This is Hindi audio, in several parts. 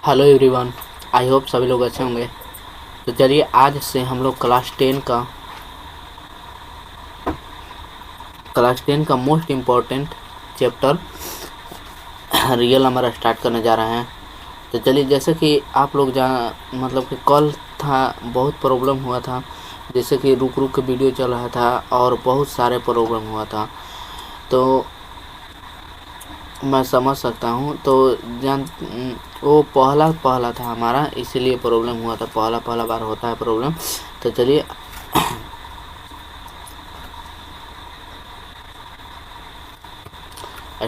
हेलो एवरीवन, आई होप सभी लोग अच्छे होंगे। तो चलिए आज से हम लोग क्लास टेन का most important chapter real number start करने जा रहे हैं। तो चलिए, जैसे कि आप लोग मतलब कि कल था बहुत प्रॉब्लम हुआ था, जैसे कि रुक रुक के वीडियो चल रहा था और बहुत सारे प्रॉब्लम हुआ था, तो मैं समझ सकता हूँ। तो वो पहला था हमारा, इसीलिए प्रॉब्लम हुआ था। पहला बार होता है प्रॉब्लम। तो चलिए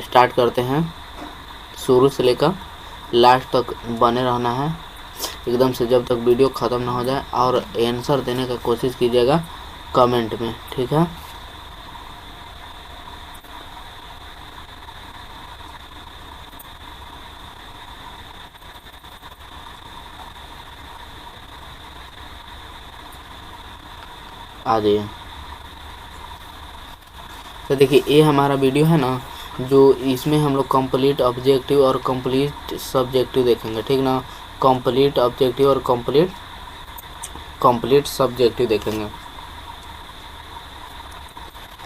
स्टार्ट करते हैं। शुरू से लेकर लास्ट तक बने रहना है एकदम से, जब तक वीडियो ख़त्म ना हो जाए, और आंसर देने का कोशिश कीजिएगा कमेंट में, ठीक है। आ जाइए। तो देखिए, ये हमारा वीडियो है ना, जो इसमें हम लोग कंप्लीट ऑब्जेक्टिव और कंप्लीट सब्जेक्टिव देखेंगे, ठीक ना। कंप्लीट ऑब्जेक्टिव और कंप्लीट सब्जेक्टिव देखेंगे।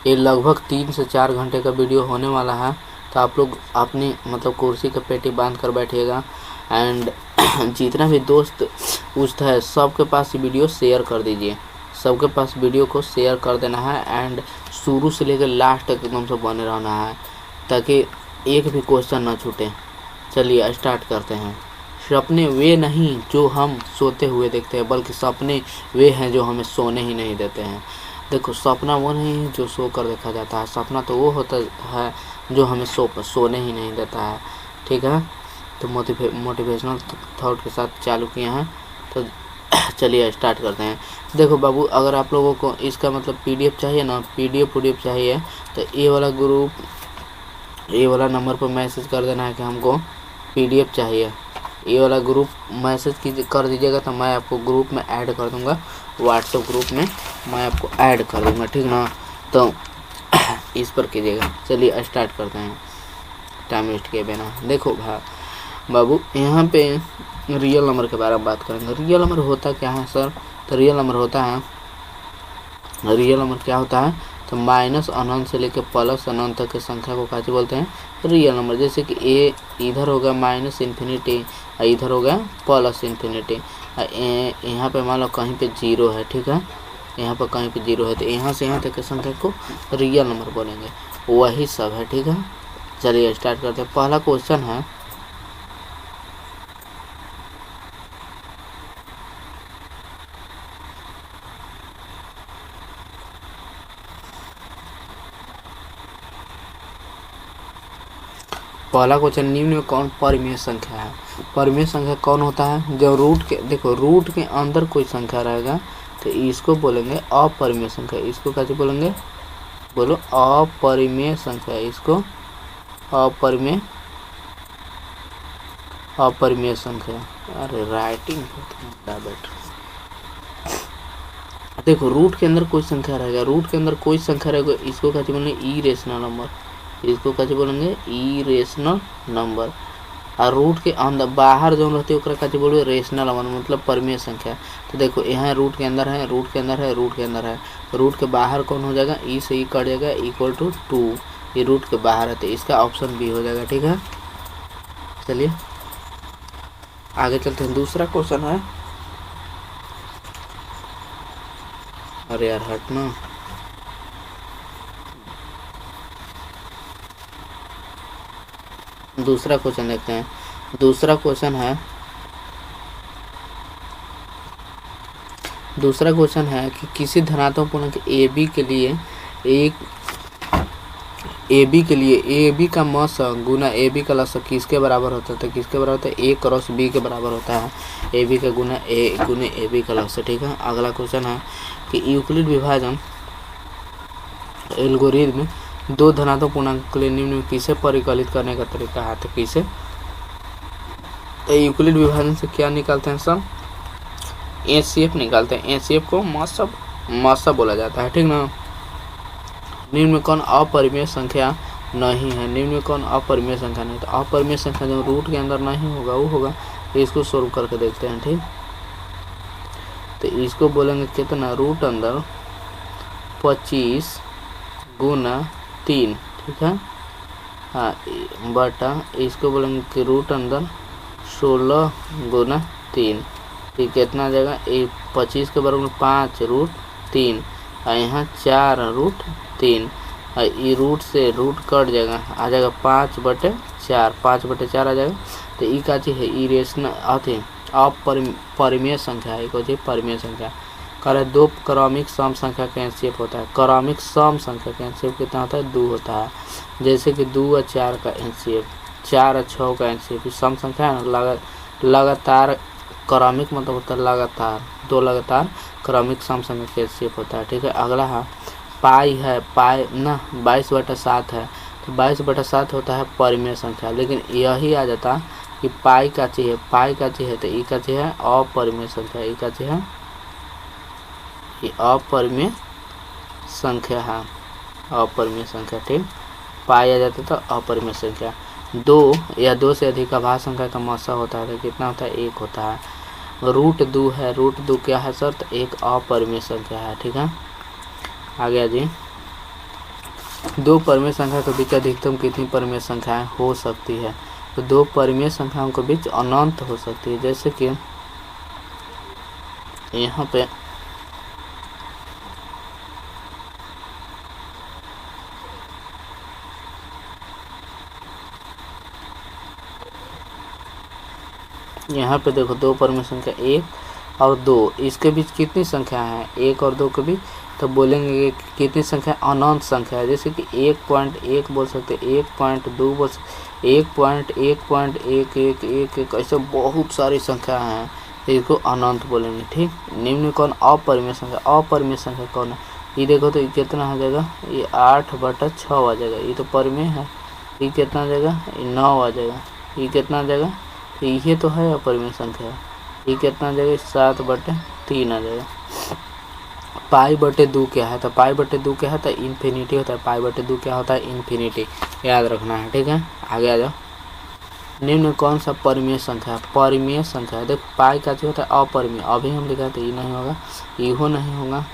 ये लगभग 3 से 4 घंटे का वीडियो होने वाला है। तो आप लोग अपनी मतलब कुर्सी का पेटी बांध कर बैठिएगा, एंड जितना भी दोस्त है सबके पास ये वीडियो शेयर कर दीजिए। सबके पास वीडियो को शेयर कर देना है, एंड शुरू से लेकर लास्ट तक एकदम से बने रहना है, ताकि एक भी क्वेश्चन ना छूटे। चलिए स्टार्ट करते हैं। सपने वे नहीं जो हम सोते हुए देखते हैं, बल्कि सपने वे हैं जो हमें सोने ही नहीं देते हैं। देखो, सपना वो नहीं है जो सो कर देखा जाता है, सपना तो वो होता है जो हमें सोने ही नहीं देता है, ठीक है। तो मोटिवेशनल थॉट के साथ चालू किए हैं। तो चलिए स्टार्ट करते हैं। देखो बाबू, अगर आप लोगों को इसका मतलब पीडीएफ चाहिए ना, पीडीएफ चाहिए, तो ये वाला नंबर पर मैसेज कर देना है कि हमको पीडीएफ चाहिए। ये वाला ग्रुप मैसेज कर दीजिएगा, तो मैं आपको ग्रुप में ऐड कर दूंगा। व्हाट्सएप ग्रुप में मैं आपको ऐड कर दूंगा, ठीक ना। तो इस पर कीजिएगा। चलिए स्टार्ट करते हैं टाइम वेस्ट किए बिना। देखो बाबू, यहाँ पे रियल नंबर के बारे में बात करेंगे। रियल नंबर होता क्या है सर? तो रियल नंबर क्या होता है? तो माइनस अनंत से लेकर प्लस अनंत तक की संख्या को क्या बोलते हैं? Real number. जैसे कि ए इधर हो गया माइनस इन्फिनिटी, इधर हो गया प्लस इन्फिनिटी। यहाँ पे मान लो कहीं पे 0 है, ठीक है। यहाँ पर कहीं पे 0 है, तो यहाँ से यहाँ तक की संख्या को रियल नंबर बोलेंगे। वही सब है, ठीक है। चलिए स्टार्ट करते हैं। पहला क्वेश्चन है, निम्न में कौन परिमेय संख्या है? परिमेय संख्या कौन होता है? जो रूट के अंदर कोई संख्या रहेगा तो इसको बोलेंगे अपरिमेय संख्या। इसको कैसे बोलेंगे? बोलो, अपरिमेय संख्या। इसको अपरिमेय संख्या। अरे राइटिंग बेटर। देखो, रूट के अंदर कोई संख्या रहेगा, इसको कैसे बोलेंगे? Irrational number. इसको कैसे बोलेंगे? Irrational number. और रूट के अंदर बाहर जो रहती है कैसे बोलो? रेशनल नंबर, मतलब परिमेय संख्या। तो देखो, यहाँ रूट के अंदर है, रूट के बाहर कौन हो जाएगा? ई से ई कट जाएगा, इक्वल टू 2। ये रूट के बाहर है, तो इसका ऑप्शन बी हो जाएगा, ठीक है। चलिए आगे चलते हैं। दूसरा क्वेश्चन है, अरे यार हटना। दूसरा क्वेश्चन देखते हैं। दूसरा क्वेश्चन है कि किसी धनात्मक पूर्णांक ए बी के लिए ए बी का मस गुना ए बी का लस किसके बराबर होता है? तो किसके बराबर होता है? ए क्रॉस बी के बराबर होता है। ए बी का गुना ए बी का लस, ठीक है। अगला क्वेश्चन है कि यूक्लिड विभाजन एल्गोरिथम दो धनात्मक पूर्णांक के लिए निम्न में किसे परिकलित करने का तरीका है? तो किसे? यूक्लिड विभाजन से क्या निकालते हैं सर? एचसीएफ निकालते हैं। एचसीएफ को मसा बोला जाता है, ठीक ना। निम्न में कौन अपरिमेय संख्या नहीं है? तो अपरिमेय संख्या जब रूट के अंदर नहीं होगा वो होगा इसको सोल्व करके देखते हैं। ठीक, तो इसको बोलेंगे कितना, रूट अंदर 25 गुना 3। ठीक है, हाँ, बटा इसको बोलेंगे कि रूट अंदर 16 गुना 3। ये कितना आ जाएगा, ये 25 के बराबर 5 रूट 3 और यहाँ 4 रूट 3 और ये रूट से रूट कट जाएगा, आ जाएगा 5/4, 5/4 आ जाएगा। तो ये का चीज है, इरेशनल अथी अपरिमेय संख्या है, एक परिमेय संख्या। करे दो क्रमिक सम संख्या का एनसीएफ होता है। क्रमिक सम संख्या का एनसीएफ कितना होता है, 2 होता है। जैसे कि 2 और 4 का एनसीएफ, 4 और 6 का एनसीएफ सम संख्या है। लगातार क्रमिक मतलब होता है लगातार, 2 लगातार क्रमिक सम संख्या का एनसीएफ होता है। ठीक है, अगला है पाई है, पाई ना 22/7 है, तो 22/7 होता है परिमेय संख्या। लेकिन यही आ जाता कि पाई का चाहिए, पाई का चाहिए, तो ई का चाहिए अपरिमेय संख्या, ई का चाहिए ये अपरिमेय संख्या है, अपरिमेय संख्या। ठीक, पाई आ जाता तो अपरिमेय संख्या। 2 या 2 से अधिक अभाज्य संख्या का मसा होता है, तो कितना होता है, 1 होता है। रूट 2 है, रूट 2 क्या है सर, तो एक अपरिमेय संख्या है। ठीक है, आ गया जी। 2 परिमेय संख्या के बीच अधिकतम कितनी परिमेय संख्याएं हो सकती है, तो 2 परिमेय संख्याओं के बीच अनंत हो सकती है। जैसे कि यहाँ पे देखो 2 परिमेय संख्या 1 और 2, इसके बीच कितनी संख्या है, 1 और 2 के बीच, तो बोलेंगे कि कितनी संख्या, अनंत संख्या है। जैसे कि 1.1 बोल सकते, 1.2 बोल सकते, 1.1.1111 ऐसे बहुत सारी संख्या हैं, इसको अनंत बोलेंगे। ठीक, निम्न कौन अपरिमेय संख्या, अपरिमेय संख्या कौन है, ये देखो तो ये कितना हो जाएगा, ये 8/6 आ जाएगा, ये तो परिमेय है। ये कितना आ जाएगा, ये 9 आ जाएगा। ये कितना आ जाएगा, ये तो है अपरिमेय संख्या। ये कितना आ जाएगा, 7/3 आ जाएगा। पाई/2 क्या है, तो पाई/2 क्या है, तो इन्फिनिटी होता है। पाई/2 क्या होता है, इन्फिनिटी, याद रखना है। ठीक है, आगे आ जाओ। निम्न कौन सा परिमेय संख्या है, परिमेय संख्या है। देखो पाई का जो होता है अपरिमेय, अभी हम लिखा तो ये नहीं होगा, इहो नहीं होगा।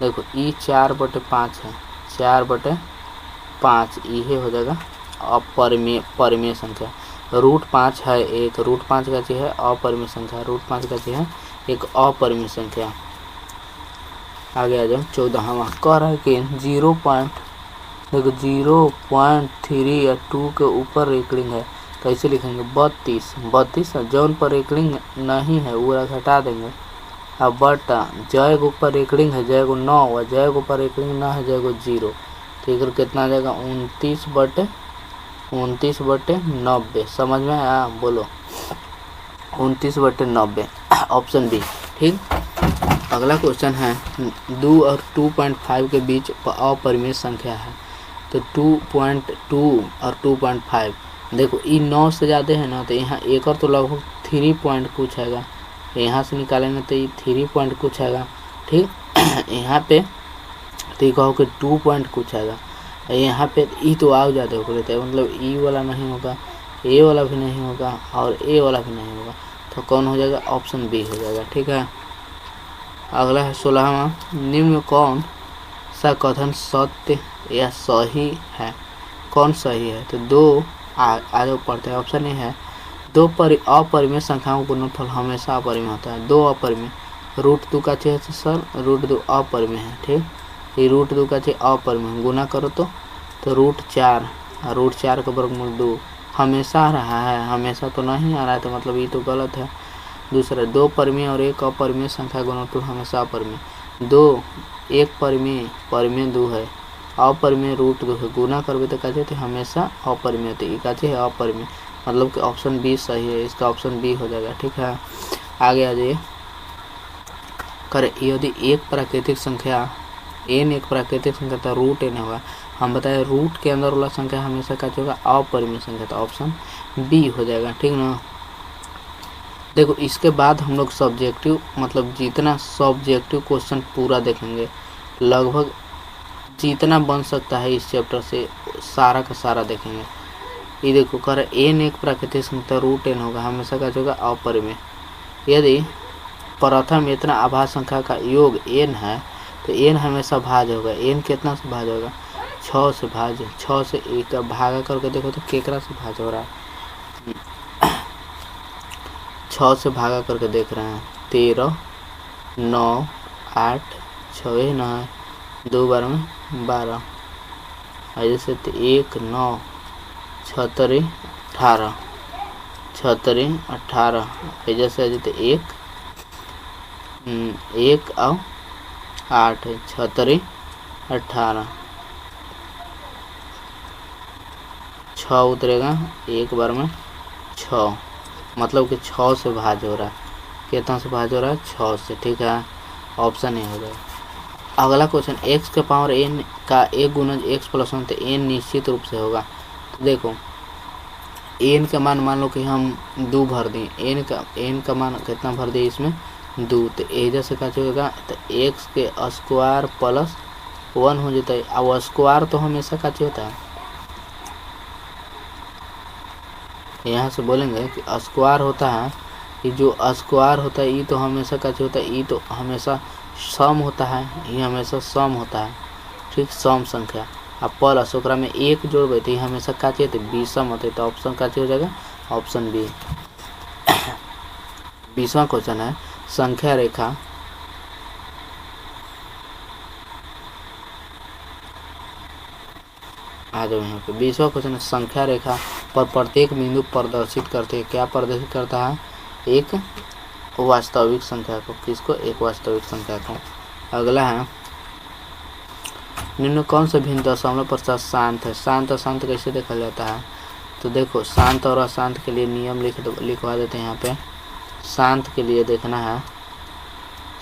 देखो ये 4/5 है, 4/5 ये हो जाएगा अपरिमेय परिमेय संख्या। रूट 5 है एक, रूट 5 का चीज है अपरिमेय संख्या, रूट 5 का चीज है एक अपरिमेय संख्या। आगे आ जाओ 14वां, कह रहा है कि 0.3 या 2 के ऊपर रेकरिंग है, कैसे लिखेंगे, 32 है, जौन पर रेकरिंग नहीं है वो घटा देंगे। अब बटा जय के ऊपर रेकरिंग है, जय को 9 हुआ, जय के ऊपर रेकरिंग ना है, जय को 0, ठीक है, कितना आ जाएगा 29/90। समझ में आया, बोलो 29/90, ऑप्शन बी। ठीक, अगला क्वेश्चन है 2 और 2.5 के बीच अपरिमेय संख्या है, तो 2.2 और 2.5, देखो ये 9 से ज़्यादा है ना, तो यहाँ एक और तो लगभग 3 पॉइंट कुछ हैगा, यहाँ से निकालेंगे तो ये 3 पॉइंट कुछ हैगा। ठीक, यहाँ पे तो ये कहो कि 2 पॉइंट कुछ हैगा, यहाँ पे ई तो आओ ज़्यादा हो लेते हैं, मतलब ई वाला नहीं होगा, ए वाला भी नहीं होगा और ए वाला भी नहीं होगा, तो कौन हो जाएगा, ऑप्शन बी हो जाएगा। ठीक है, अगला है 16वां, निम्न कौन सा कथन सत्य या सही है, कौन सही है, तो 2 आगे पढ़ते हैं, ऑप्शन ए है 2 अपरिमेय संख्याओं का गुणनफल हमेशा अपरिमेय होता है। 2 अपरिमेय, रूट 2 का चाहिए सर, रूट 2 अपरिमेय है। ठीक, ये रूट 2 का चाहिए अपरिमेय, गुना करो तो रूट 4 का वर्गमूल 2 हमेशा आ रहा है, हमेशा तो नहीं आ रहा है, तो मतलब ये तो गलत है। दूसरा 2 परिमेय और 1 अपरिमेय संख्या गुणनफल हमेशा अपरिमेय, 2 1 परिमेय 2 है, अपरिमेय रूट 2 है, गुना करबे तो कहते थे हमेशा अपरिमेय, तो ये कहते हैं अपरिमेय, मतलब कि ऑप्शन बी सही है, इसका ऑप्शन बी हो जाएगा। ठीक है, आगे आ जाइए, करे यदि एक प्राकृतिक संख्या n एक प्राकृतिक संख्या तो रूट n होगा, हम बताए रूट के अंदर वाला संख्या हमेशा क्या होगा, अपरिमेय संख्या, तो ऑप्शन बी हो जाएगा। ठीक ना, देखो इसके बाद हम लोग सब्जेक्टिव, मतलब जितना सब्जेक्टिव क्वेश्चन पूरा देखेंगे, लगभग जितना बन सकता है इस चैप्टर से सारा का सारा देखेंगे। ये देखो कर एन एक प्राकृतिक संख्या रूट एन होगा, हमेशा का जो होगा अपरिमेय। यदि प्रथम इतना आभाज्य संख्या का योग एन है तो एन हमेशा भाज्य होगा। एन कितना से भाज्य होगा? 6 से भाज्य। 6 से एक भागा करके देखो तो केकरा से भाज्य हो रहा है? 6 से भागा करके देख रहे हैं 13, 9, 8, 6 न है, 2 बार में 12, ऐसे 1, 9, 76, 18, 76, 18 ऐसे तो 1 और 8 है, 76, 18, 6 उतरेगा एक बार में 6, मतलब कि 6 से भाज्य हो रहा है। कितना से भाज्य हो रहा है? 6 से। ठीक है, ऑप्शन ए हो जाएगा। अगला क्वेश्चन, x के पावर n का एक गुणज x प्लस 1 तो n निश्चित रूप से होगा। तो देखो n का मान मान लो कि हम 2 भर दें, n का मान कितना भर दिए इसमें? 2, तो एजा से क्या होगा? तो x के स्क्वायर प्लस 1 हो जाता है। अब स्क्वायर तो हमेशा क्या होता है? यहाँ से बोलेंगे कि स्क्वायर होता है, ये जो स्क्वायर होता है ये तो हमेशा क्या होता है? ये तो हमेशा सम होता है, ये हमेशा सम होता है। ठीक, सम संख्या। अब प्लस ओकरा में एक जोड़बे तो ये हमेशा क्या होते? विषम होते। तो ऑप्शन क्या हो जाएगा? Option B. 20वां क्वेश्चन है, संख्या रेखा आ जाओ यहाँ पे। 20वां क्वेश्चन है, संख्या रेखा पर प्रत्येक बिंदु प्रदर्शित करते हैं। क्या प्रदर्शित करता है? एक वास्तविक संख्या को। किसको? एक वास्तविक संख्या को। अगला है, निम्न कौन सा भिन्न दशमलव प्रसाद शांत है? शांत अशांत कैसे देखा जाता है? तो देखो शांत और अशांत के लिए नियम लिखवा देते हैं यहाँ पे। शांत के लिए देखना है,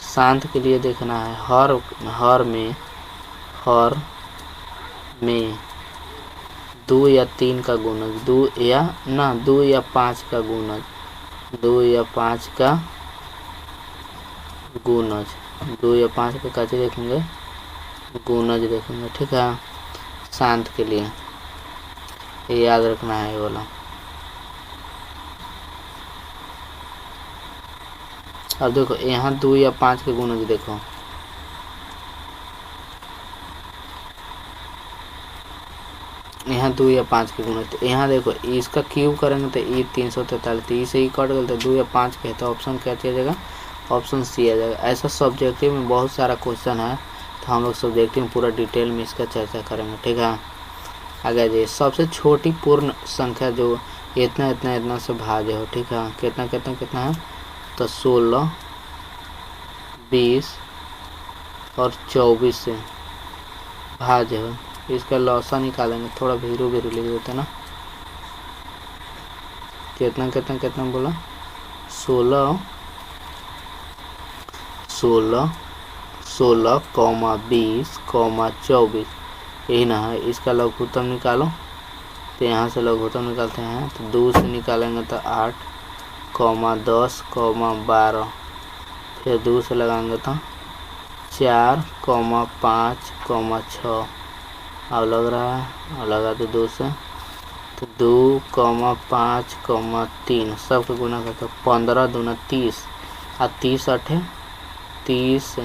शांत के लिए देखना है हर में 2 या 3 का गुणज, 2 या 5 का गुणज, 2 या 5 का गुणज, 2 या 5 का कैसे देखेंगे? गुणज देखेंगे। ठीक है, शांत के लिए ये याद रखना है ये वाला। अब देखो यहाँ 2 या 5 के गुणज देखो, यहाँ 2 या 5 के गुणज। तो यहाँ देखो इसका क्यूब करेंगे तो ये 343, तो इसे ही कट गए तो 2 या 5 के, तो ऑप्शन क्या आ जाएगा? ऑप्शन सी आ जाएगा। ऐसा सब्जेक्टिव में बहुत सारा क्वेश्चन है, तो हम लोग सब्जेक्टिव में पूरा डिटेल में इसका चर्चा करेंगे। ठीक है, आगे जाइए। सबसे छोटी पूर्ण संख्या जो इतना से भाज्य हो। ठीक है, कितना है? तो 16, 20 और 24 से भाज्य हो। इसका लौसा निकालेंगे, थोड़ा भीरू लिख देते ना। कितना बोला? 16, 20, 24 यही ना है। इसका लघुत्तम निकालो, तो यहाँ से लघुत्तम निकालते हैं तो 2 से निकालेंगे तो 8, 10, 12, फिर 2 से लगाएंगे तो 4, 5, 6 अब लग रहा है, और लगा दो 2 से तो 2, 5, 3 सबके गुना करके 15 दूना 30 और 30 अठे 30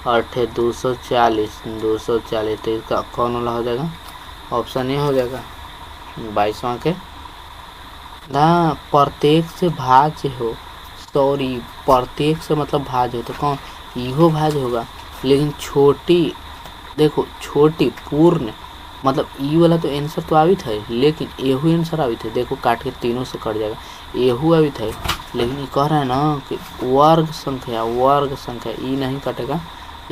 8 240 तो इसका कौन वाला हो जाएगा? ऑप्शन ए हो जाएगा। 22वां के ना, प्रत्येक से भाज्य हो, सॉरी प्रत्येक से मतलब भाज्य हो तो कौन? इहो भाज्य होगा, लेकिन छोटी देखो छोटी पूर्ण मतलब ई वाला तो आंसर तो आवित है, लेकिन एहू आंसर आवित है। देखो काट के तीनों से कट जाएगा, एहू आवित है, लेकिन ये कह रहा है ना कि वर्ग संख्या ई नहीं कटेगा,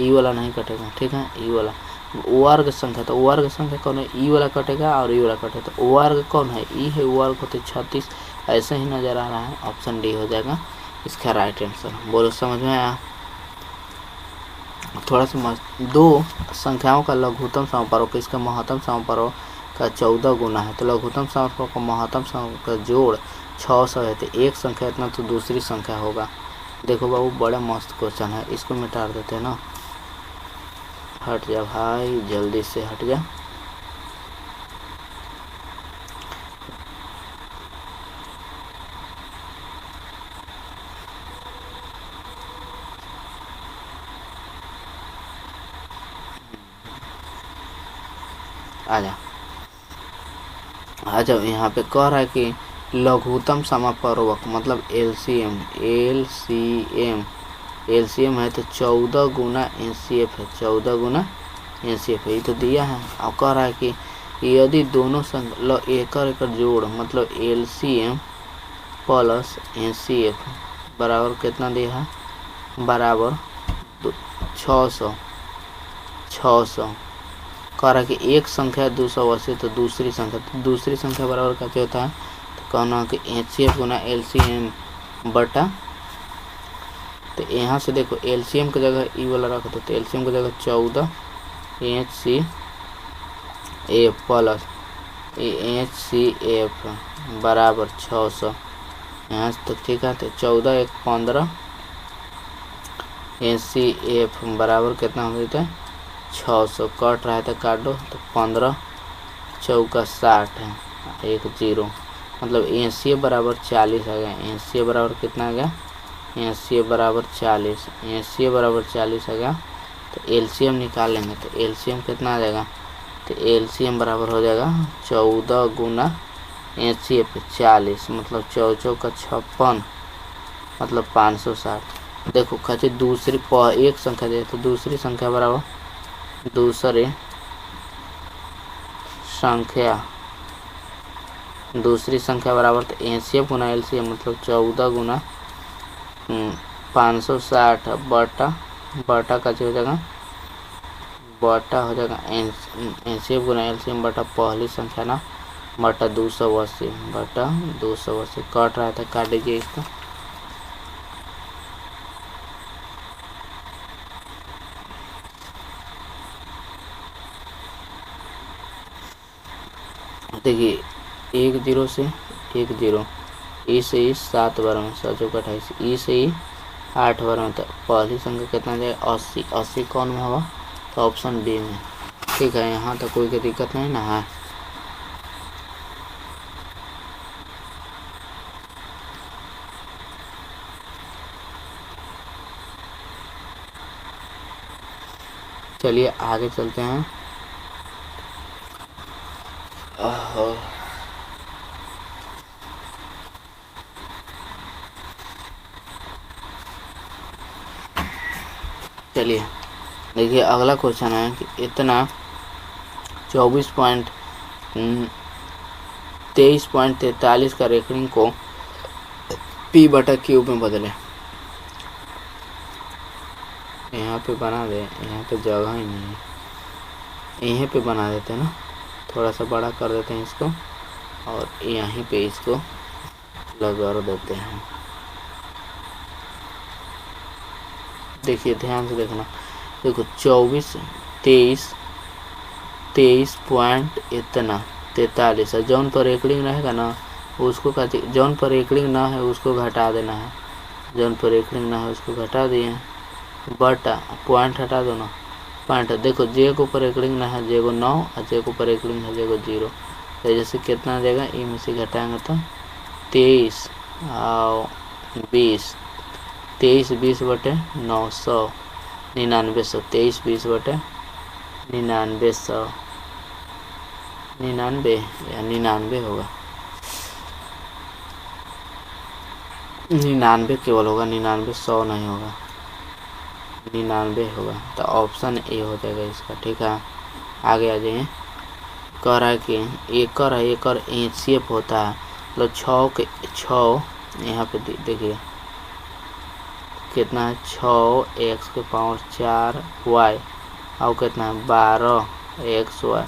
ई वाला नहीं कटेगा। ठीक है, ई वाला वर्ग संख्या, तो वर्ग संख्या कौन है? ई वाला कटेगा और ई वाला कटेगा, तो वर्ग कौन है? ई है, वर्ग होते 36। ऐसे ही नजर आ रहा है, ऑप्शन डी हो जाएगा इसका राइट आंसर। बोलो समझ में आया? थोड़ा सा दो संख्याओं का लघुत्तम समपरोक इसका महत्तम समपरोक का 14 गुना है, तो लघुत्तम समपरोक का महत्तम समपरोक का जोड़ 600 है, तो एक संख्या इतना तो दूसरी संख्या होगा। देखो बाबू बड़ा मस्त क्वेश्चन है, इसको मिटा देते हैं ना। हट जा भाई, जल्दी से हट जा। आजा आ जाओ। यहाँ पे कह रहा है कि लघुत्तम समापवर्वक मतलब एलसीएम है तो 14 गुना एनसीएफ है, 14 गुना एनसीएफ है, ये तो दिया है। और कह रहा है कि यदि दोनों एकर जोड़ मतलब एलसीएम प्लस एनसीएफ बराबर कितना दिया है, बराबर 600 कह रहा है कि एक संख्या 280 तो दूसरी संख्या बराबर कैसे होता है, तो कहना कि एचसीएफ गुना एलसीएम बटा, तो यहाँ से देखो एलसीएम की जगह ई वाला रख दो, तो एलसीएम की जगह 14 एचसीएफ प्लस एचसीएफ बराबर 600, यहाँ से तो ठीक है। तो 14 एक 15 एचसीएफ बराबर कितना हो जाता है 600, कट रहा है तो काट दो, तो 15 चौका 60 है, 1 0 मतलब एनसीएफ बराबर 40 आ गया। एनसीएफ बराबर कितना आ गया, एनसीएफ बराबर 40, एनसीएफ बराबर 40 आ गया। तो एलसीएम निकाल लेंगे, तो एलसीएम कितना आ जाएगा, तो एलसीएम बराबर हो जाएगा 14 गुना एनसीएफ 40 मतलब 4 चौका 56 मतलब 560। देखो कहते दूसरी एक संख्या दे तो दूसरी संख्या बराबर दूसरी संख्या बराबर, तो एनसीएफ गुना एलसीएम मतलब 14 गुना 560 बटा कैसे हो जाएगा, बटा हो जाएगा एनसीएफ गुना एलसीएम बटा पहली संख्या ना बटा 280 कट रहा था, काट दीजिए इसको। देखिए 1 0 से 1 0 ई से ई 7 बार में 7 चौका 28 ई से ई 8 बार में, तो पहली संख्या कितना जाएगा 80, 80 कौन में होगा, तो ऑप्शन बी में। ठीक है, यहाँ तो कोई की दिक्कत नहीं ना है। चलिए आगे चलते हैं। चलिए देखिए अगला क्वेश्चन है कि इतना 24.23.43 का रेकरिंग को पी बटा क्यूब में बदले। यहाँ पे बना दे, यहाँ पे जगह ही नहीं है, यहीं पे बना देते हैं ना, थोड़ा सा बड़ा कर देते हैं इसको और यहीं पे इसको लगा देते हैं। देखिए ध्यान से देखना, देखो 23 पॉइंट इतना 43 है, जौन पर रेकरिंग रहेगा ना उसको कहते, जौन पर रेकरिंग ना है उसको घटा देना है, जौन पर रेकरिंग ना है उसको घटा दिए, बटा पॉइंट हटा दो ना, पॉइंट देखो जे को ऊपर रेकरिंग ना है जे को 9 और जे को ऊपर रेकरिंग है जे को 0, तो जैसे कितना आ जाएगा, ई में से घटाएंगे तो 23 और 20 बटे 900 9900, 23 20 बटे 9900 99 या 99 होगा, 99 केवल होगा, 99 100 नहीं होगा, 99 होगा, तो ऑप्शन ए हो जाएगा इसका। ठीक है, आगे आ जाइए। कह रहा है कि एकड़ एचसीएफ होता है, मतलब 6 यहाँ पे देखिए कितना है 6x⁴y और कितना है 12xy,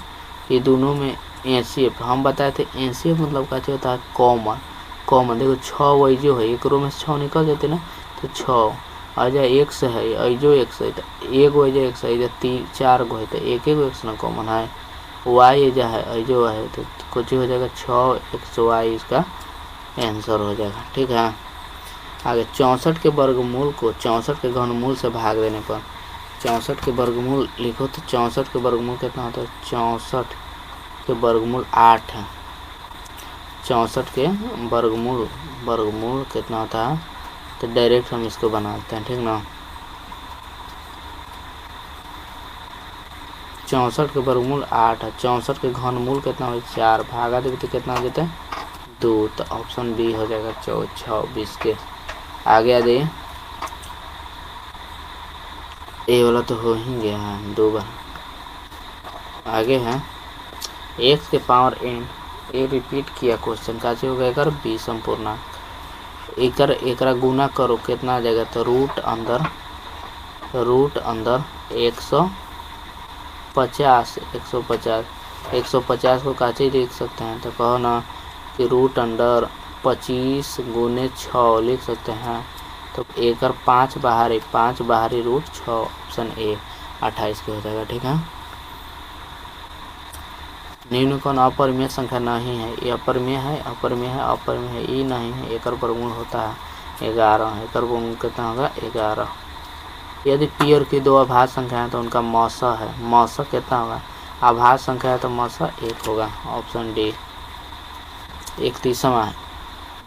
ये दोनों में एनसीएफ हम बताए थे। एनसीएफ मतलब कैसे होता है, कॉमन देखो 6 वही जो है एक रो में 6 निकल जाते ना, तो 6 आ जाए x है अजो x है, तो एक हो जाए x है, इधर 4 गो है तो एक x ना कॉमन है, y जो है अजो है तो कुछ हो जाएगा 6xy इसका आंसर हो जाएगा। ठीक है, आगे 64 के वर्गमूल को 64 के घनमूल से भाग देने पर 64 के वर्गमूल लिखो, तो 64 के वर्गमूल कितना होता है, 64 के वर्गमूल 8 है, 64 के वर्गमूल कितना होता है, तो डायरेक्ट हम इसको बनाते हैं। ठीक ना, 64 के वर्गमूल 8 है। 64 के घनमूल कितना हो 4 भागा देते कितना हो जाता है 2। तो ऑप्शन बी हो जाएगा 26 के। आगे आ जाइए, ए वाला तो हो ही गया है 2 बार। आगे है x के पावर n, ये रिपीट किया क्वेश्चन का होगा एकर बी संपूर्णांक। एकरा गुना करो कितना आ जाएगा तो रूट अंदर 150 को काचे लिख सकते हैं तो कहो ना कि रूट अंडर 25 गुने 6 लिख सकते हैं। तो एकर 5 बाहरी रूट 6, ऑप्शन ए 28 के हो जाएगा। ठीक है। निम्न कौन अपरिमेय संख्या नहीं है, ये अपरिमेय है, ई नहीं है, एकर वर्गमूल होता है 11, एकर वर्गमूल कितना होगा 11। यदि पी और की 2 अभाज्य संख्या है तो उनका मौसा है, मौसा कितना होगा, अभाज्य संख्या है तो मौसा 1 होगा, ऑप्शन डी। 31वां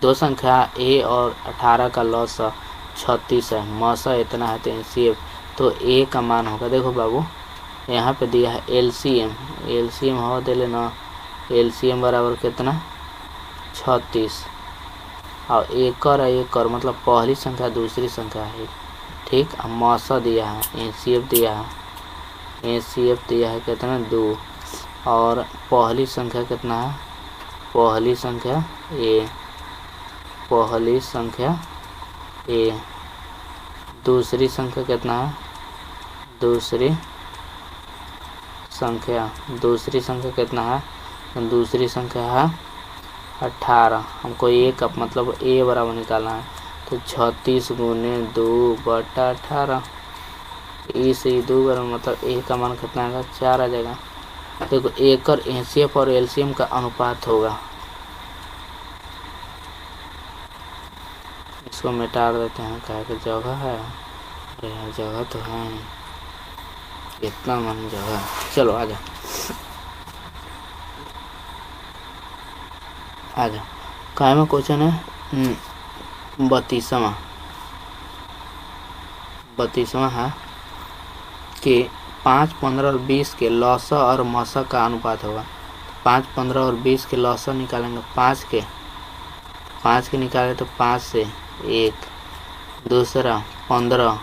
2 संख्या ए और 18 का लॉसा 36 है, मौसा इतना है तो एनसीएफ तो ए का मान होगा। देखो बाबू यहाँ पे दिया है एलसीएम हो दे लेना, एलसीएम बराबर कितना 36 और एकड़ मतलब पहली संख्या दूसरी संख्या है। ठीक। अब मौसा दिया है, एनसीएफ दिया है कितना 2 और पहली संख्या कितना है, पहली संख्या ए, दूसरी संख्या कितना है, दूसरी संख्या कितना है, दूसरी संख्या है 18। हमको ए का मतलब ए बराबर निकालना है तो 36 गुने 2/18, ए से 2 बराबर मतलब ए का मान कितना आएगा 4 आ जाएगा। देखो एकड़ एनसीएफ और एलसीएम का अनुपात होगा, इसको मिटा देते हैं, क्या कि जगह है, अरे जगह तो है इतना मन जगह। चलो आजा काय में क्वेश्चन है 32वां है कि 5, 15 और 20 के लौसा और मौसा का अनुपात होगा। 5, 15 और 20 के लौसा निकालेंगे, 5 के निकाले तो 5 से 1, दूसरा 15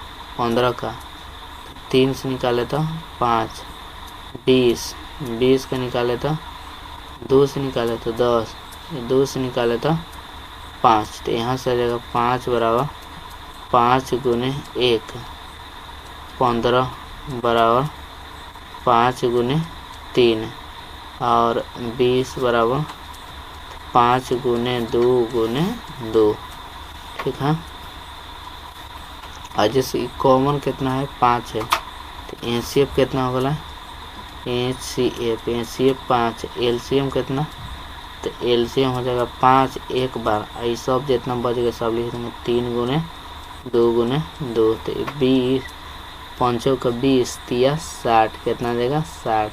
का 3 से निकाले तो 5, 20 के निकाले तो 2 से निकाले तो 10, 2 से निकाले तो 5। तो यहाँ से आ जाएगा 5 बराबर 5 गुने 1, 15 बराबर 5 गुने 3 और 20 बराबर 5 गुने 2 गुने 2। ठीक है। और जैसे कॉमन कितना है 5 है तो एनसीएफ कितना होगा, एनसीएफ 5, एलसीएम कितना तो एलसीएम हो जाएगा 5 एक बार, ये सब जितना बच गया सब लिख देंगे 3 गुने 2 गुने 2। तो 20 5 का 20 तिया 60 कितना देगा 60।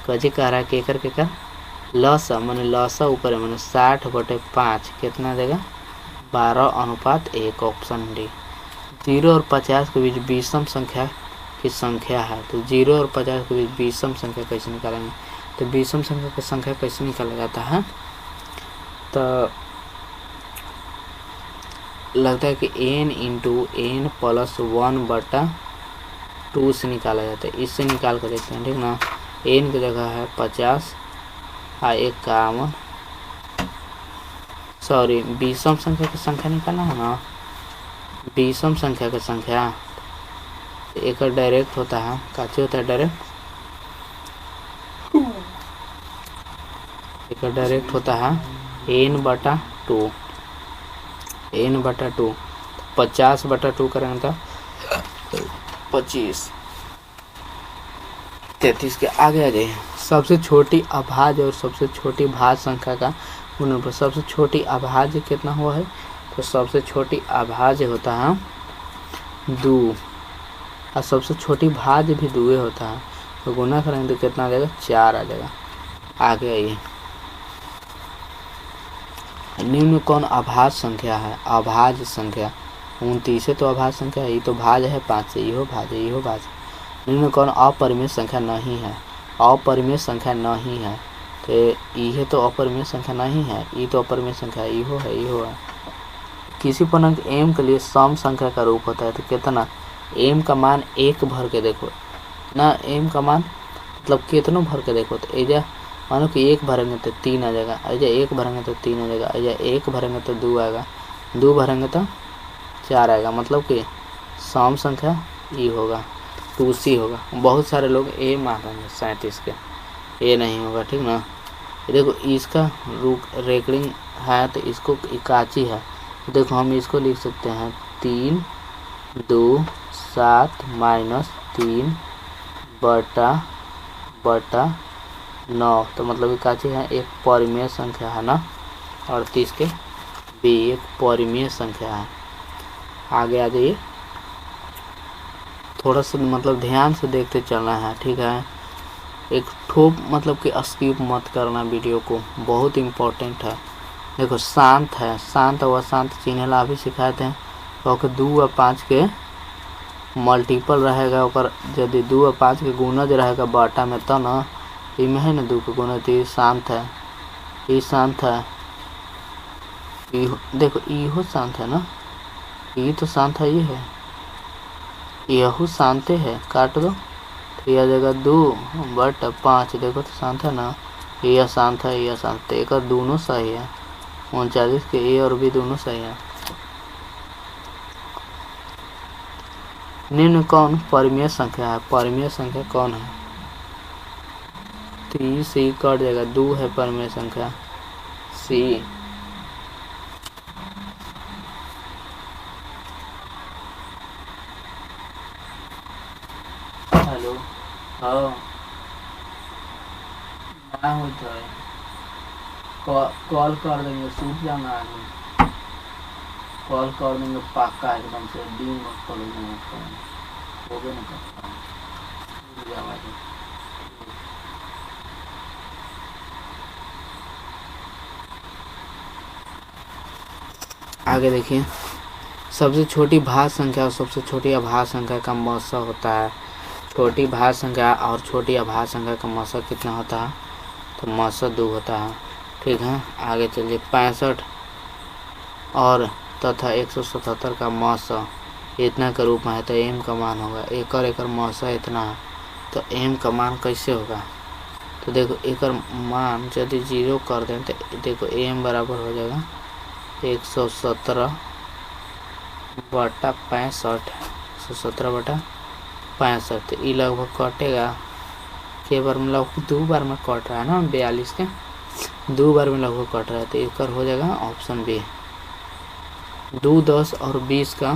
कजी कह रहा है केकर लौसा मैंने लौसा ऊपर है मैंने 60/5 कितना देगा 12:1, ऑप्शन डी। 0 और 50 के बीच विषम संख्या की संख्या है तो 0 और 50 के बीच विषम संख्या कैसे निकालेंगे, तो विषम संख्या की संख्या कैसे निकाला जाता है, तो लगता है कि n × n + 1/2 से निकाला जाता है। इससे निकाल कर देखते हैं। ठीक ना, n की जगह है 50 और 51, सॉरी विषम संख्या की संख्या निकालना है ना, विषम संख्या की संख्या एक डायरेक्ट होता है, काची होता है डायरेक्ट होता है n/2, 50/2 करेंगे तो 25, 33 के आगे आ जाइए। सबसे छोटी अभाज्य और सबसे छोटी भाज्य संख्या का गुणनफल। सबसे छोटी अभाज्य कितना हुआ है, तो सबसे छोटी अभाज्य होता है 2 और सबसे छोटी भाज्य भी 2 होता है, तो गुना करेंगे तो कितना आ जाएगा 4 आ जाएगा। आगे आइए, निम्न कौन अभाज्य संख्या है, अभाज्य संख्या 29 तो अभाज्य संख्या है, ये तो भाज्य है 5 से, यो भाज्य। निम्न कौन अपरिमेय संख्या नहीं है, अपरिमेय संख्या नहीं है। तो ये तो अपरिमेय संख्या नहीं है, ये तो अपरिमेय संख्या है, इहो है, इहो है। किसी पूर्णांक m के लिए सम संख्या का रूप होता है तो कितना, m का मान 1 भर के देखो ना, m का मान मतलब कितनों भर के देखो। तो एजा मानो कि 1 भरेंगे तो 3 आ जाएगा, एजा 1 भरेंगे तो 3 आ जाएगा, एजा 1 भरेंगे तो 2 आएगा, 2 भरेंगे तो 4 आएगा। मतलब कि सम संख्या ई होगा, 2c होगा। बहुत सारे लोग a मान रहे हैं 37 के, ये नहीं होगा, ठीक ना। देखो इसका रेकरिंग है तो इसको इकाची है, तो देखो हम इसको लिख सकते हैं 3 2 7 माइनस 3 बटा 9। तो मतलब इकाची है, एक परिमेय संख्या है ना। 38 के भी एक परिमेय संख्या है। आगे आ जाइए, थोड़ा सा मतलब ध्यान से देखते चलना है, ठीक है। एक ठोप मतलब कि स्किप मत करना वीडियो को, बहुत इम्पोर्टेंट है। देखो शांत है, शांत व शांत चिन्ह ला भी सिखाए थे। तो 2 और 5 के मल्टीपल रहेगा, और यदि 2 और 5 के गुणज रहेगा बटा में तो ना, इमें है ना 2 के गुणज, ये शांत है, ये शांत है, देखो इहो शांत है ना, ये तो शांत है, ये है, यहू शांत है, काट दो तो यह जगह 2 बटा 5, देखो तो शांत है ना, यह शांत है, यह शांत है, एक दोनों सही है। 39 के ए और बी दोनों सही है। निम्न कौन परिमेय संख्या है, परिमेय संख्या कौन है, 3 सी कट जाएगा, 2 है परिमेय संख्या सी। हेलो, हाँ ना हो तो कॉल कर देंगे, सूट जाना आगे, कॉल कर देंगे पक्का एकदम से, दिन मत करेंगे, हो गया ना आगे देखिए, सबसे छोटी भाज्य संख्या और सबसे छोटी अभाज्य संख्या का मौसा होता है। छोटी भाज्य संख्या और छोटी अभाज्य संख्या का मौसा कितना होता है, तो मौसा 2 होता है, ठीक है। आगे चलिए, 65 और तथा 177 का मौसा इतना के रूप में है, तो m का मान होगा, एक मौसा इतना है, तो m का मान कैसे होगा। तो देखो एक मान यदि 0 कर दें तो देखो m बराबर हो जाएगा 117 बटा 65, 117 बटा 65। तो ये लगभग कटेगा के बार में, लगभग 2 बार में कट रहा है ना, 42 के 2 बार में लगभग कट रहा है, तो एक हो जाएगा ऑप्शन बी। 2 10 और 20 का